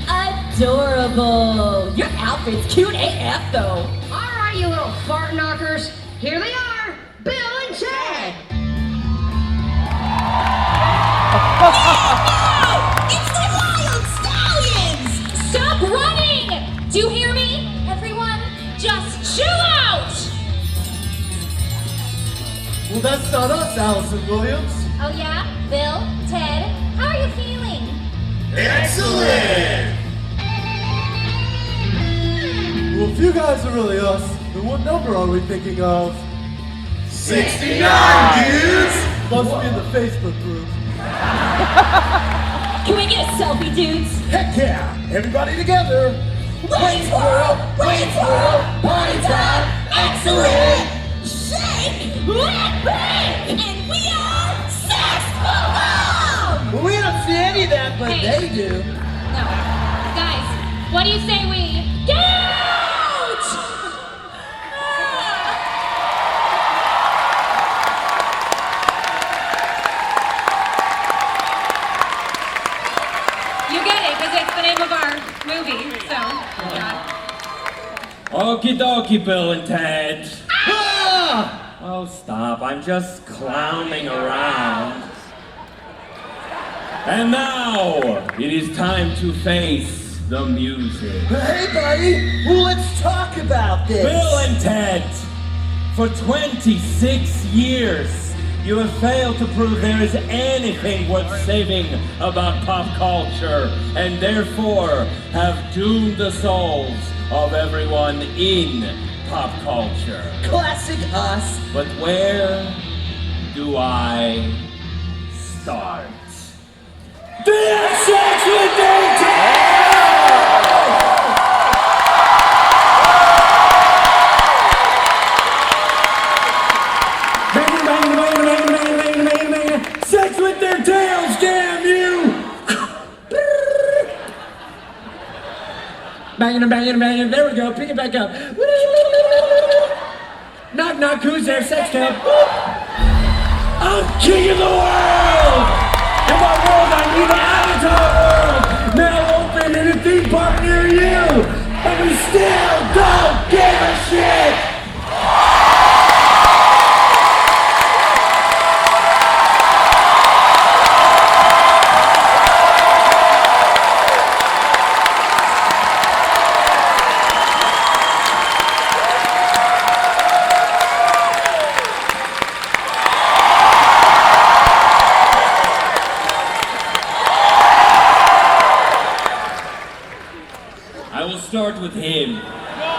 Adorable. Your outfit's cute AF though. All right, you little fart knockers. Here they are, Bill and Ted. It's the Wild Stallions! Stop running! Do you hear me? Everyone, just chill out! Well, that's not us, Allison Williams. Oh yeah? Bill? Ted? How are you feeling? Excellent! Well, if you guys are really us, then what number are we thinking of? 69, dudes! Must be in the Facebook group. Can we get a selfie, dudes? Heck yeah! Everybody together! Wayne's World! Wayne's World! Party time! Excellent! Shake! Let bang! And we are Sex Bomb! Well, we don't see any of that, but Hey. they do. No. Guys, what do you say we get out? Okie dokie, Bill and Ted. Ah! Oh, stop. I'm just clowning around. And now, it is time to face the music. Hey, buddy, well, let's talk about this. Bill and Ted, for 26 years, you have failed to prove there is anything worth saving about pop culture, and therefore have doomed the souls of everyone in pop culture. Classic us. But where do I start? Do you have sex with me, Ted? Sex with their tails, damn you! Banging, there we go, pick it back up. Knock, knock, who's there, sex tail? I'm king of the world! In my world, I need an avatar world! Now open in a theme park near you! And we still don't give a shit! Start with him.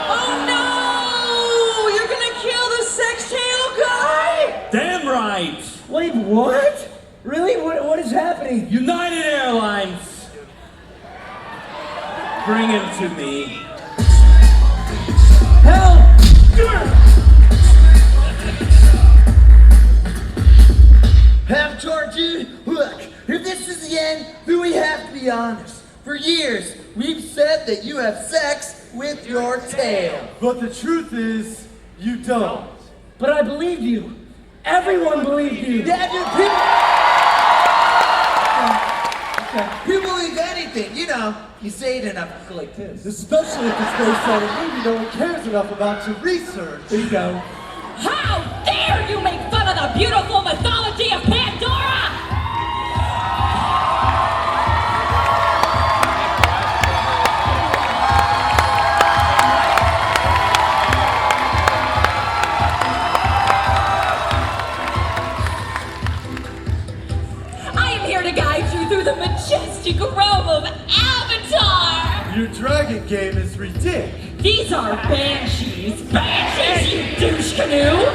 Oh no! You're gonna kill the sex tail guy? Damn right! Wait, what? Really? What is happening? United Airlines! Bring him to me. Help! Avatar, dude, look, if this is the end, then we have to be honest. For years, we've said that you have sex with your tail. But the truth is, you don't. But I believed you. Everyone believed you. Yeah, dude, people believe anything, you know. You say it enough like this. Especially if it's based on a movie no one cares enough about to research. There you go. How dare you make fun of the beautiful mythology of Pandora! Through the majestic robe of Avatar! Your dragon game is ridiculous. These are banshees! Banshees, you douche canoe!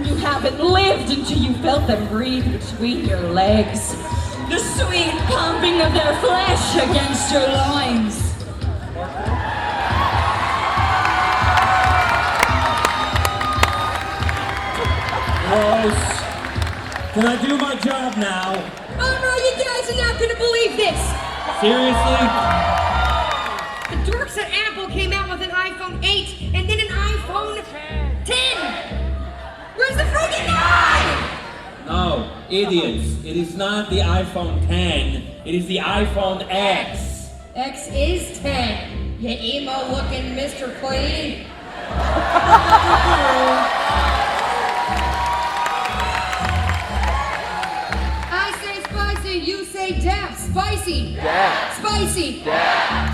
You haven't lived until you felt them breathe between your legs. The sweet pumping of their flesh against your loins. Gross. Can I do my job now? Oh no, you guys are not gonna believe this! Seriously? The dorks at Apple came out with an iPhone 8 and then an iPhone 10! Where's the freaking 9? No, idiots. It is not the iPhone 10. It is the iPhone X. X is 10. You emo looking Mr. Clean. You say dap, spicy. Dap. Spicy. Dap.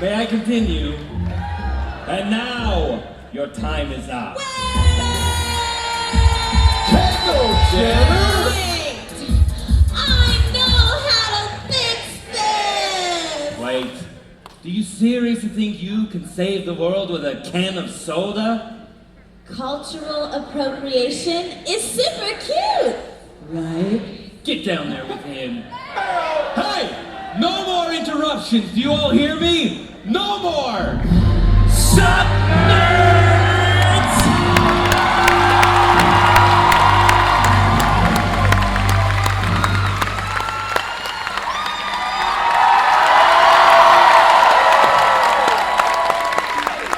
May I continue? And now, your time is up. Kendall Jenner! I know how to fix this! Wait. Do you seriously think you can save the world with a can of soda? Cultural appropriation is super cute! Right? Get down there with him. Hey! No more interruptions! Do you all hear me? No more! Sup, nerds!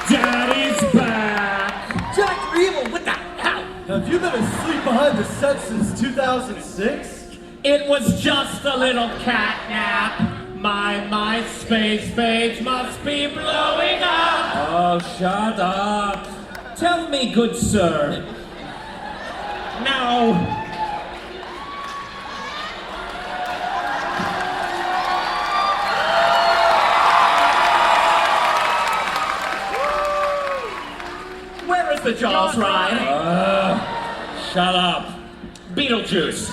Daddy's back! Dr. Evil, what the hell? Have you been asleep behind the set since 2006? It was just just a little catnap. My MySpace page must be blowing up. Oh, shut up. Tell me, good sir. Now, where is the Jaws ride? Shut up. Beetlejuice.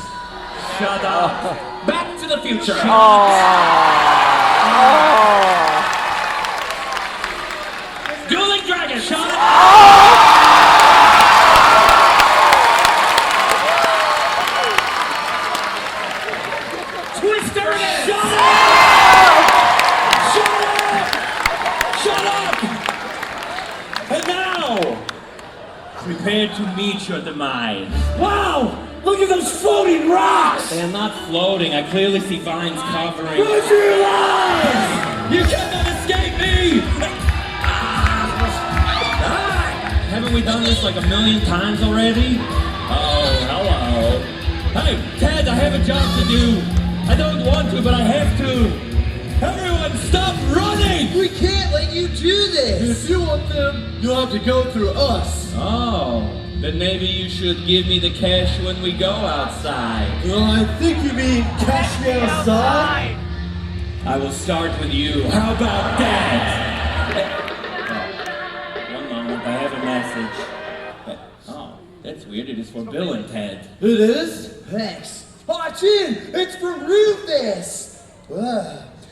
Shut up. Back to the future. Dueling Dragon. Shut up. Twister. Shut up. Shut up. Shut up. And now, prepare to meet your demise. Wow! Look at those floating rocks! They are not floating. I clearly see vines covering. Close your eyes! You cannot escape me! Haven't we done this like a million times already? Oh, hello. Hey, Ted, I have a job to do. I don't want to, but I have to. Everyone, stop running! We can't let you do this! If you want them, you'll have to go through us. Oh, then maybe you should give me the cash when we go outside. Well, I think you mean cash me outside. I will start with you. How about that? One moment, I have a message. Oh, that's weird. It is for Bill and Ted. It is? Thanks. Oh, Jim, it's from Rufus.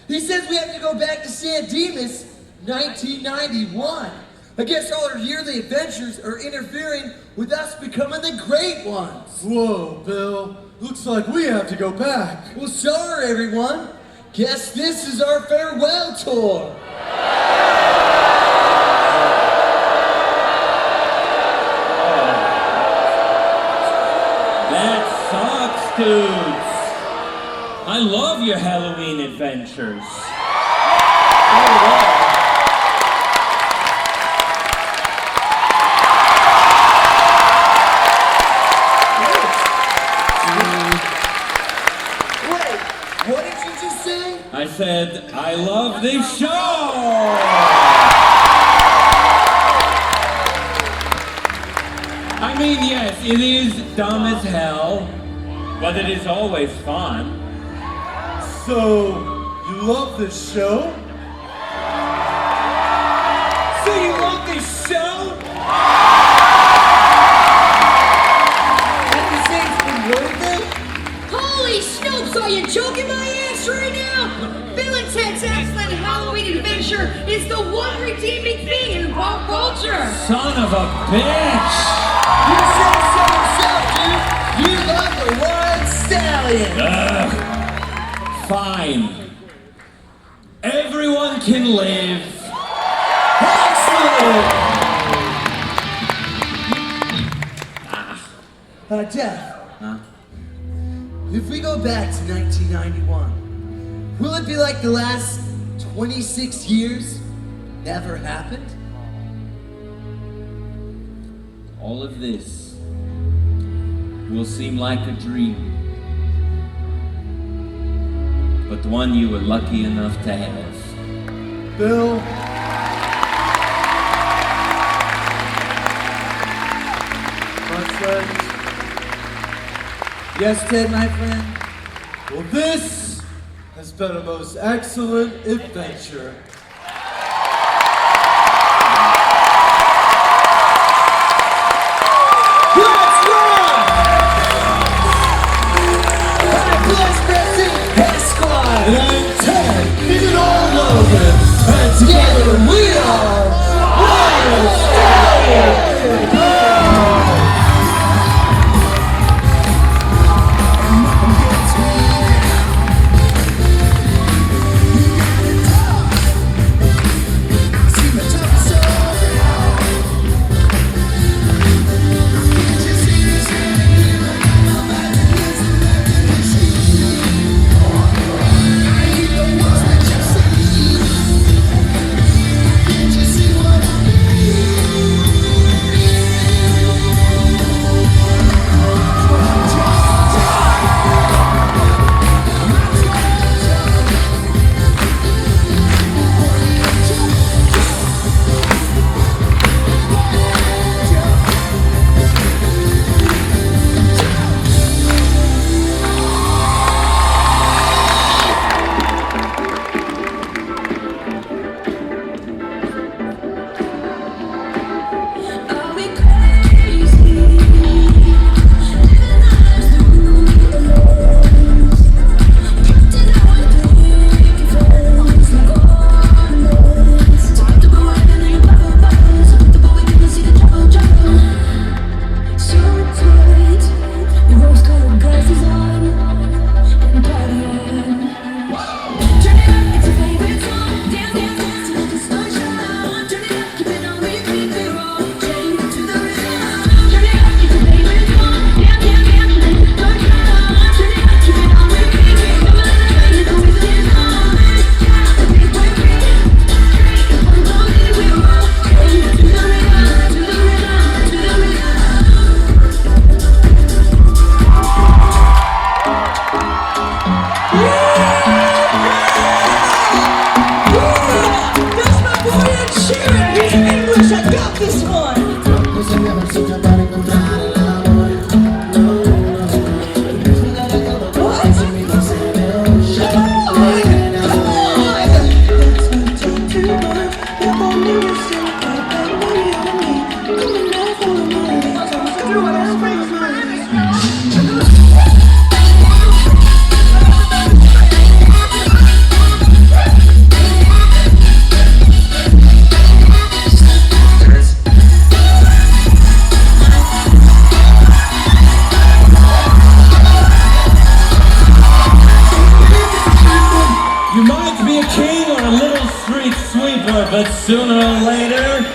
He says we have to go back to San Dimas, 1991. I guess all our yearly adventures are interfering with us becoming the great ones. Whoa, Bill. Looks like we have to go back. Well, sorry, everyone. Guess this is our farewell tour. That sucks, dudes. I love your Halloween adventures. I said, I love this show! I mean, yes, it is dumb as hell, but it is always fun. So, you love this show? So you love this show? Have you say it's been worth it? Holy Snopes, are you joking my ass right now? Bill and Ted's excellent Halloween adventure is the one redeeming thing in pop culture. Son of a bitch! You said so yourself, dude. You love the Wild Stallion. Fine. Everyone can live. Excellent! Jeff. Huh? If we go back to 1991, will it be like the last 26 years never happened? All of this will seem like a dream, but one you were lucky enough to have. Bill? My friend? Yes, Ted, my friend? Well, this has been a most excellent adventure. Let's rock! I'm Bless President Esquire. And I'm Ted, in it all Logan. And Together we are Wild Stallion! but sooner or later.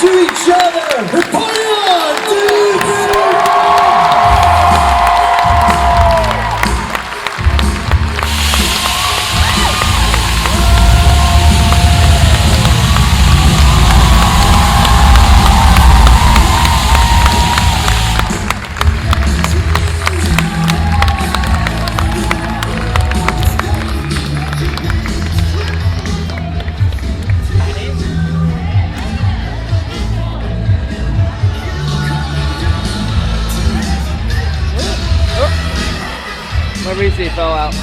To each other! Party on, dudes! My receipt fell out.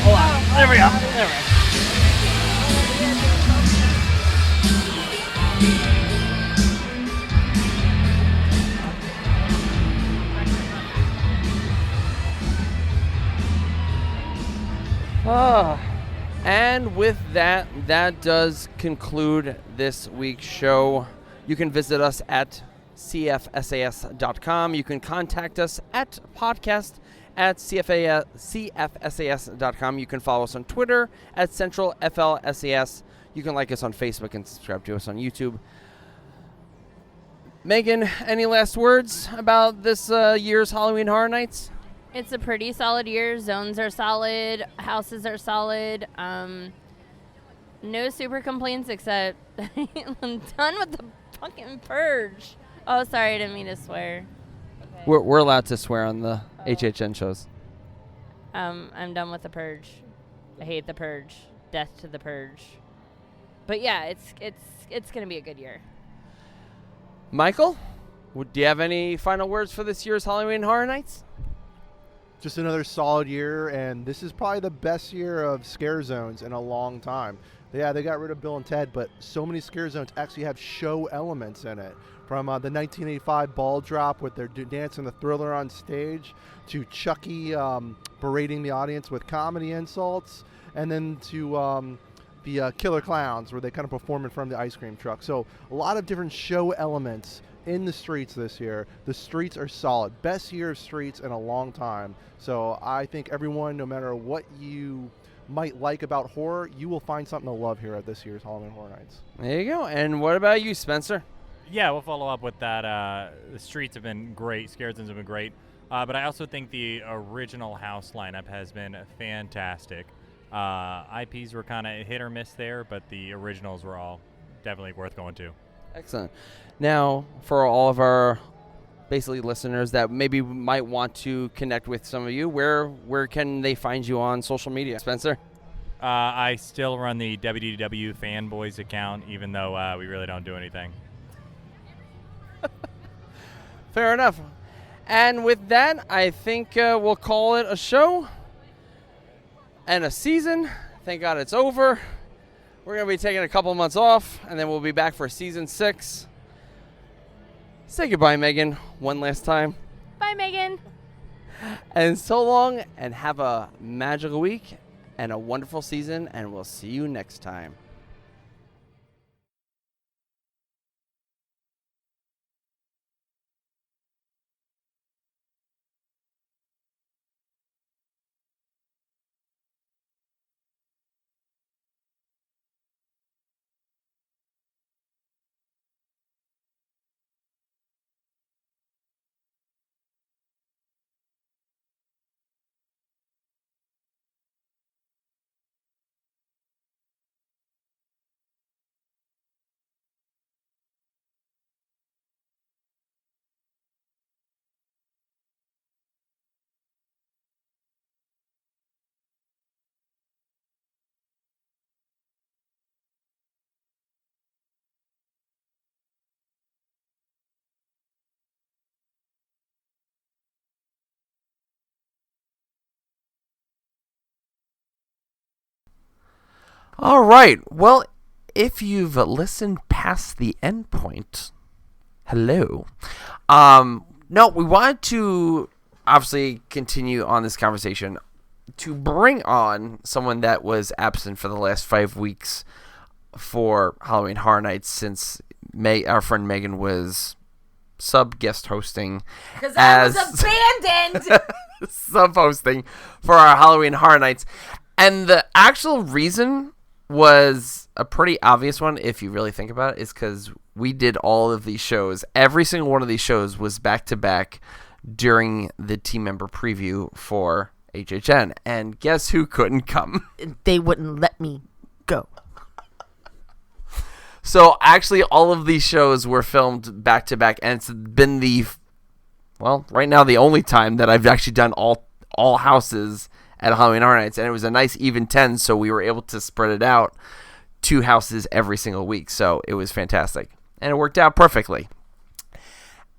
Hold on. There we go. There we go. And with that, that does conclude this week's show. You can visit us at cfsas.com. You can contact us at podcast@cfsas.com. You can follow us on Twitter at CentralFLSAS. You can like us on Facebook and subscribe to us on YouTube. Megan, any last words about this year's Halloween Horror Nights? It's a pretty solid year. Zones are solid. Houses are solid. No super complaints except I'm done with the fucking purge. Oh, sorry, I didn't mean to swear. We're allowed to swear on the HHN shows. I'm done with the purge. I hate the purge. Death to the purge. But yeah, it's gonna be a good year. Michael, do you have any final words for this year's Halloween Horror Nights? Just another solid year, and this is probably the best year of scare zones in a long time. Yeah, they got rid of Bill and Ted, but so many scare zones actually have show elements in it. From the 1985 ball drop with their dancing the Thriller on stage, to Chucky berating the audience with comedy insults, and then to the Killer Clowns, where they kind of perform in front of the ice cream truck. So a lot of different show elements in the streets this year. The streets are solid. Best year of streets in a long time. So I think everyone, no matter what you might like about horror, you will find something to love here at this year's Halloween Horror Nights. There you go. And what about you, Spencer? Yeah, we'll follow up with that. The streets have been great. Scare zones have been great. But I also think the original house lineup has been fantastic. IPs were kind of hit or miss there, but the originals were all definitely worth going to. Excellent. Now, for all of our basically listeners that maybe might want to connect with some of you, where can they find you on social media, Spencer? I still run the WDW Fanboys account, even though we really don't do anything. Fair enough. And with that, I think we'll call it a show and a season. Thank God it's over. We're going to be taking a couple months off, and then we'll be back for season 6. Say goodbye, Megan, one last time. Bye, Megan. And so long, and have a magical week and a wonderful season, and we'll see you next time. All right. Well, if you've listened past the end point, hello. No, we wanted to obviously continue on this conversation to bring on someone that was absent for the last 5 weeks for Halloween Horror Nights, since our friend Megan was sub-guest hosting. Because I was abandoned! Sub-hosting for our Halloween Horror Nights. And the actual reason was a pretty obvious one, if you really think about it, is because we did all of these shows. Every single one of these shows was back-to-back during the team member preview for HHN. And guess who couldn't come? They wouldn't let me go. So actually all of these shows were filmed back-to-back, and it's been right now the only time that I've actually done all houses at Halloween Horror Nights, and it was a nice even 10, so we were able to spread it out 2 houses every single week, so it was fantastic, and it worked out perfectly.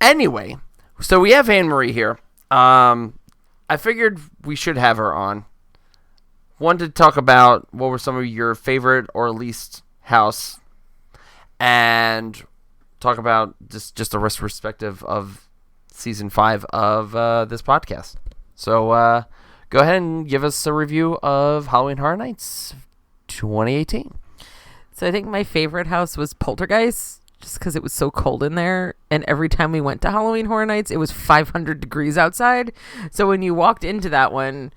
Anyway, so we have Anne-Marie here. I figured we should have her on. Wanted to talk about what were some of your favorite or least house, and talk about just a perspective of season 5 of this podcast. So, go ahead and give us a review of Halloween Horror Nights 2018. So I think my favorite house was Poltergeist, just because it was so cold in there. And every time we went to Halloween Horror Nights, it was 500 degrees outside. So when you walked into that one,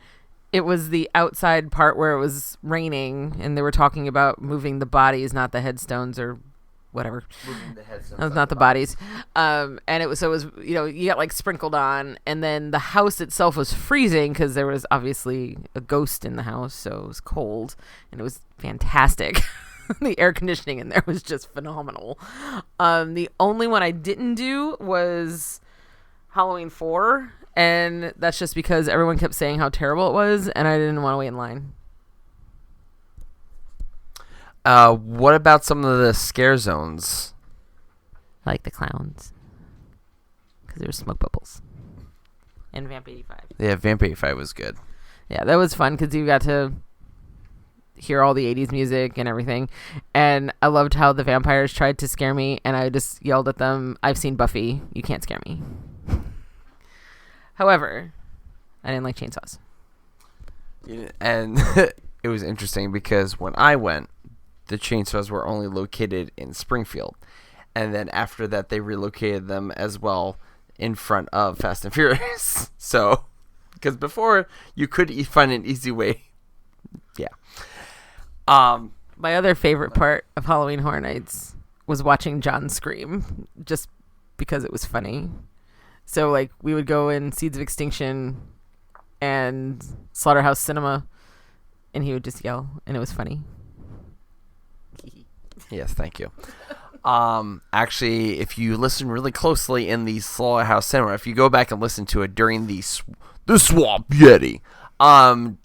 it was the outside part where it was raining, and they were talking about moving the bodies, not the headstones or whatever. Moving the headstones. That was not the bodies. And it was you got like sprinkled on, and then the house itself was freezing because there was obviously a ghost in the house, so it was cold, and it was fantastic. The air conditioning in there was just phenomenal. The only one I didn't do was Halloween 4, and that's just because everyone kept saying how terrible it was, and I didn't want to wait in line. What about some of the scare zones? I like the clowns because there were smoke bubbles. And Vamp 85. Yeah, Vamp 85 was good. Yeah, that was fun because you got to hear all the 80s music and everything. And I loved how the vampires tried to scare me, and I just yelled at them, "I've seen Buffy. You can't scare me." However, I didn't like chainsaws. And it was interesting because when I went, the chainsaws were only located in Springfield. And then after that, they relocated them as well in front of Fast and Furious. So, because before you could find an easy way. Yeah. My other favorite part of Halloween Horror Nights was watching John scream, just because it was funny. So, like, we would go in Seeds of Extinction and Slaughterhouse Cinema, and he would just yell, and it was funny. Yes, thank you. Actually, if you listen really closely in the Slaughterhouse Cinema, if you go back and listen to it during the Swamp Yeti,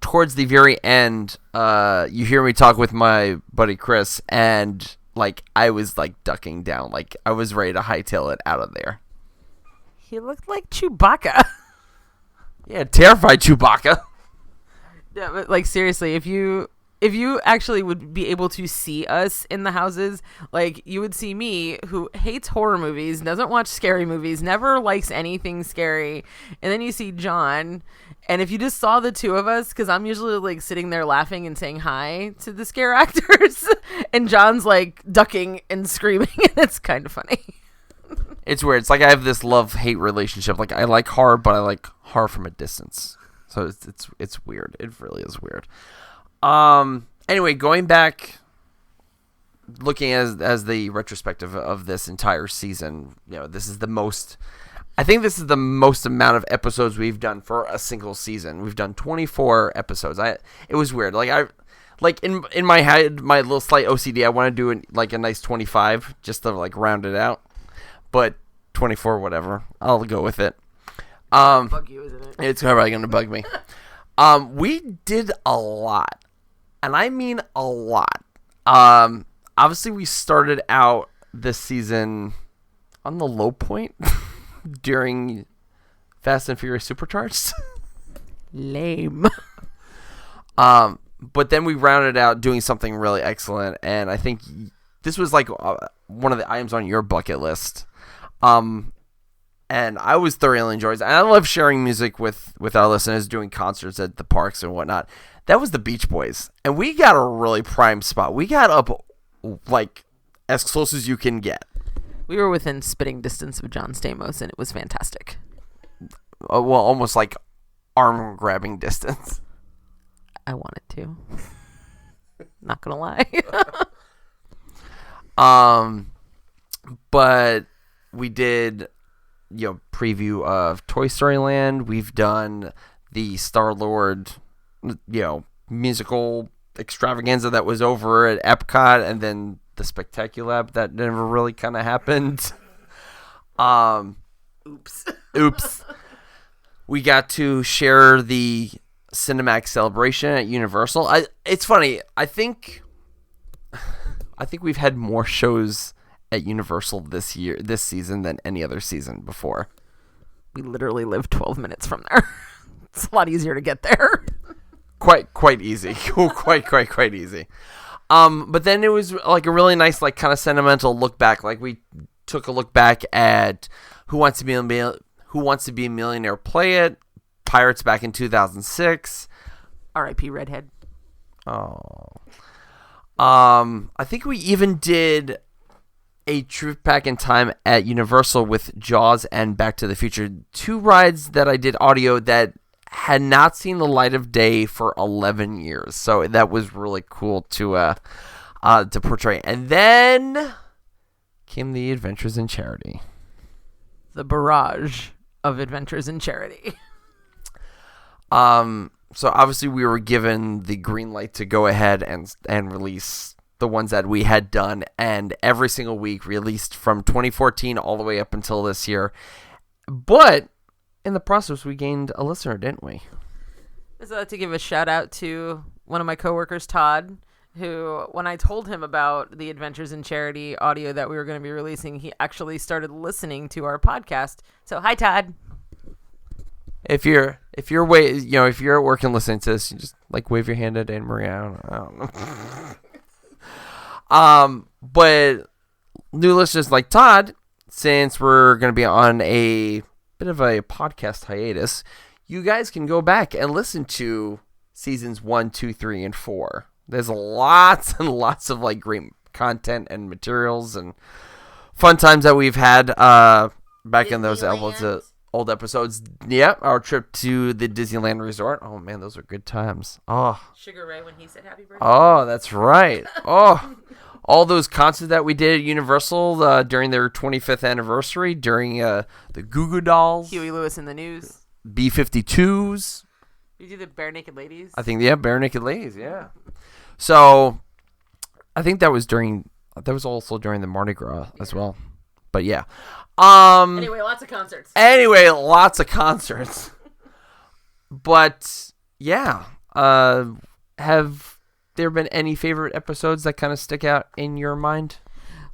towards the very end, you hear me talk with my buddy Chris, and like I was like ducking down, like I was ready to hightail it out of there. He looked like Chewbacca. Yeah, terrified Chewbacca. Yeah, but like seriously, if you actually would be able to see us in the houses, like you would see me who hates horror movies, doesn't watch scary movies, never likes anything scary. And then you see John, and if you just saw the two of us, because I'm usually like sitting there laughing and saying hi to the scare actors, and John's like ducking and screaming, and it's kind of funny. It's weird. It's like I have this love-hate relationship. Like I like horror, but I like horror from a distance. So it's weird. It really is weird. Anyway, going back, looking as the retrospective of this entire season, this is the most amount of episodes we've done for a single season. We've done 24 episodes. It was weird. Like in my head, my little slight OCD, I want to do a nice 25 just to like round it out. But 24, whatever. I'll go with it. Bug you, isn't it? It's probably going to bug me. We did a lot. And I mean a lot. Obviously, we started out this season on the low point during Fast and Furious Supercharged. Lame. But then we rounded out doing something really excellent. And I think this was like one of the items on your bucket list. And I was thoroughly enjoying it. And I love sharing music with our listeners, doing concerts at the parks and whatnot. That was the Beach Boys. And we got a really prime spot. We got up like as close as you can get. We were within spitting distance of John Stamos, and it was fantastic. Well, almost like arm grabbing distance. I wanted to. Not gonna lie. But we did preview of Toy Story Land. We've done the Star-Lord musical extravaganza that was over at Epcot, and then the Spectaculab that never really kind of happened. Oops. We got to share the Cinemax celebration at Universal. It's funny. I think we've had more shows at Universal this season than any other season before. We literally live 12 minutes from there. It's a lot easier to get there. Quite easy. quite easy. But then it was like a really nice, like kind of sentimental look back. Like we took a look back at Who Wants to Be a Millionaire Play It, Pirates back in 2006. R.I.P. Redhead. Oh. I think we even did a trip back in time at Universal with Jaws and Back to the Future. Two rides that I did audio that had not seen the light of day for 11 years. So that was really cool to portray. And then came the Adventures in Charity. The barrage of Adventures in Charity. So obviously we were given the green light to go ahead and release the ones that we had done, and every single week released from 2014 all the way up until this year. But in the process, we gained a listener, didn't we? I'd like to give a shout out to one of my coworkers, Todd, who, when I told him about the Adventures in Charity audio that we were going to be releasing, he actually started listening to our podcast. So, hi, Todd. If you're if you're at work and listening to this, you just like wave your hand at Anne Marie. I don't know. But new listeners like Todd, since we're going to be on a bit of a podcast hiatus, you guys can go back and listen to seasons 1, 2, 3, and 4. There's lots and lots of like great content and materials and fun times that we've had back in those old episodes. Yep, our trip to the Disneyland Resort. Oh man, those are good times. Oh, Sugar Ray when he said happy birthday. Oh, that's right. Oh, all those concerts that we did at Universal during their 25th anniversary, during the Goo Goo Dolls, Huey Lewis in the News, B-52s. You do the Bare Naked Ladies? I think, Bare Naked Ladies, yeah. So, I think that was also during the Mardi Gras as well. But yeah. Anyway, lots of concerts. But yeah, have there been any favorite episodes that kind of stick out in your mind?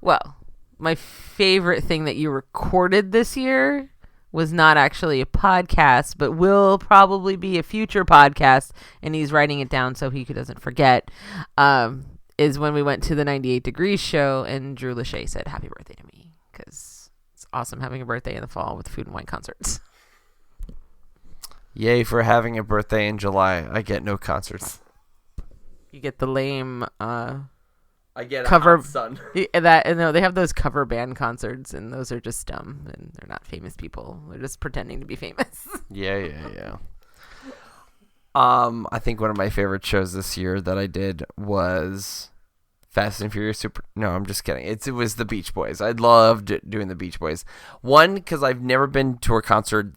Well, my favorite thing that you recorded this year was not actually a podcast, but will probably be a future podcast, and he's writing it down so he doesn't forget, is when we went to the 98 Degrees show and Drew Lachey said happy birthday to me, because it's awesome having a birthday in the fall with food and wine concerts. Yay for having a birthday in July. I get no concerts. You get the lame I get cover a hot sun. No, they have those cover band concerts, and those are just dumb, and they're not famous people. They're just pretending to be famous. Yeah. I think one of my favorite shows this year that I did was Fast and Furious Super. No, I'm just kidding. It was the Beach Boys. I loved doing the Beach Boys. One, because I've never been to a concert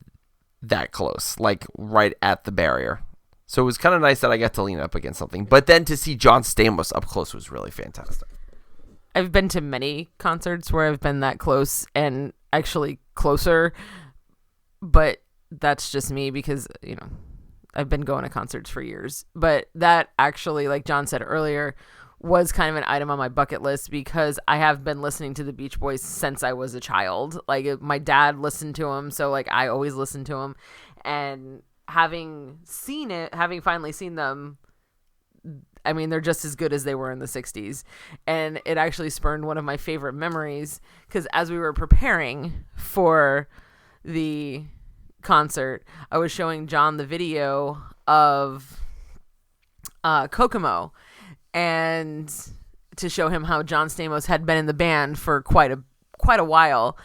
that close, like right at the barrier. So it was kind of nice that I got to lean up against something. But then to see John Stamos up close was really fantastic. I've been to many concerts where I've been that close and actually closer. But that's just me because, I've been going to concerts for years. But that actually, like John said earlier, was kind of an item on my bucket list because I have been listening to the Beach Boys since I was a child. Like my dad listened to them, so like I always listened to them. And having finally seen them, I mean, they're just as good as they were in the 60s. And it actually spurned one of my favorite memories because as we were preparing for the concert, I was showing John the video of Kokomo, and to show him how John Stamos had been in the band for quite a while.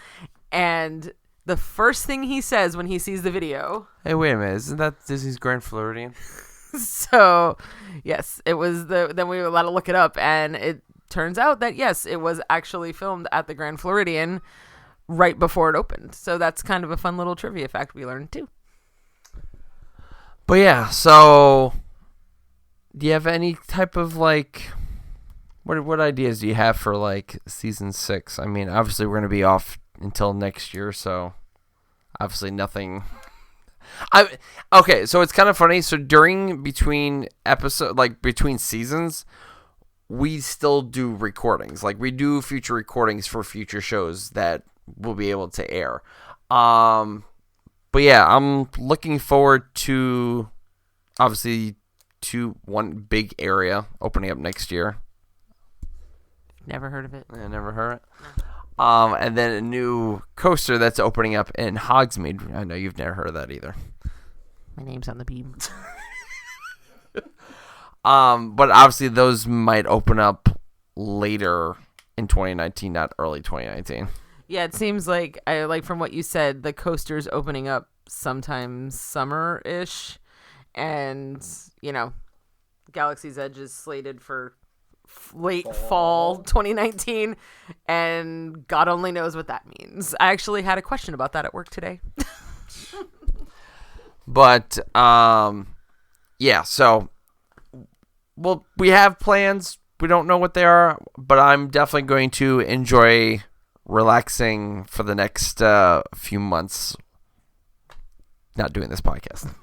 And the first thing he says when he sees the video... Hey, wait a minute. Isn't that Disney's Grand Floridian? So, yes, it was then we were allowed to look it up, and it turns out that, yes, it was actually filmed at the Grand Floridian right before it opened. So that's kind of a fun little trivia fact we learned, too. But yeah, so... Do you have any type of, like... What ideas do you have for, like, Season 6? I mean, obviously we're going to be off until next year, so obviously nothing. Okay, so it's kind of funny. So between seasons, we still do recordings. Like we do future recordings for future shows that we'll be able to air. But yeah, I'm looking forward to obviously one big area opening up next year. Never heard of it. Yeah, never heard it. No. And then a new coaster that's opening up in Hogsmeade. I know you've never heard of that either. My name's on the beam. But obviously those might open up later in 2019, not early 2019. Yeah, it seems like from what you said, the coaster's opening up sometime summer-ish, and Galaxy's Edge is slated for late fall 2019, and God only knows what that means. I actually had a question about that at work today. But yeah, so we have plans, We don't know what they are, but I'm definitely going to enjoy relaxing for the next few months not doing this podcast.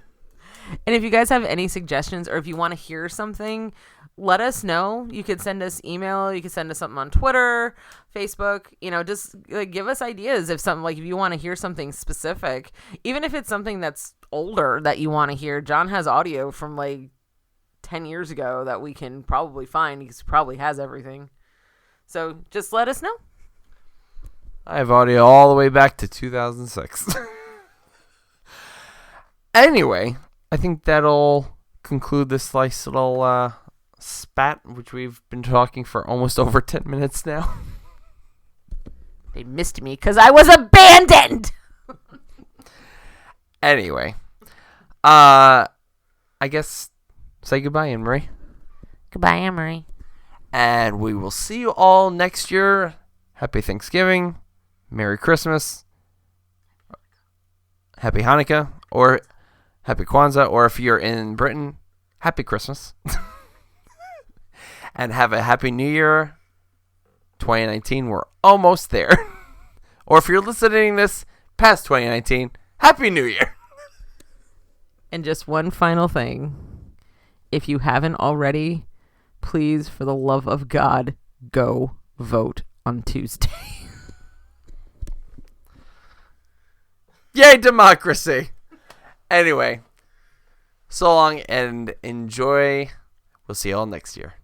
And if you guys have any suggestions or if you want to hear something, let us know. You could send us email. You could send us something on Twitter, Facebook. Just give us ideas if something, like if you want to hear something specific, even if it's something that's older that you want to hear. John has audio from like 10 years ago that we can probably find. He probably has everything. So just let us know. I have audio all the way back to 2006. Anyway, I think that'll conclude this nice little spat, which we've been talking for almost over 10 minutes now. They missed me because I was abandoned. Anyway, I guess say goodbye, Anne-Marie. Goodbye, Anne-Marie. And we will see you all next year. Happy Thanksgiving. Merry Christmas. Happy Hanukkah. Or Happy Kwanzaa. Or if you're in Britain, Happy Christmas. And have a Happy New Year 2019. We're almost there. Or if you're listening to this past 2019, Happy New Year. And just one final thing. If you haven't already, please, for the love of God, go vote on Tuesday. Yay, democracy. Anyway, so long and enjoy. We'll see you all next year.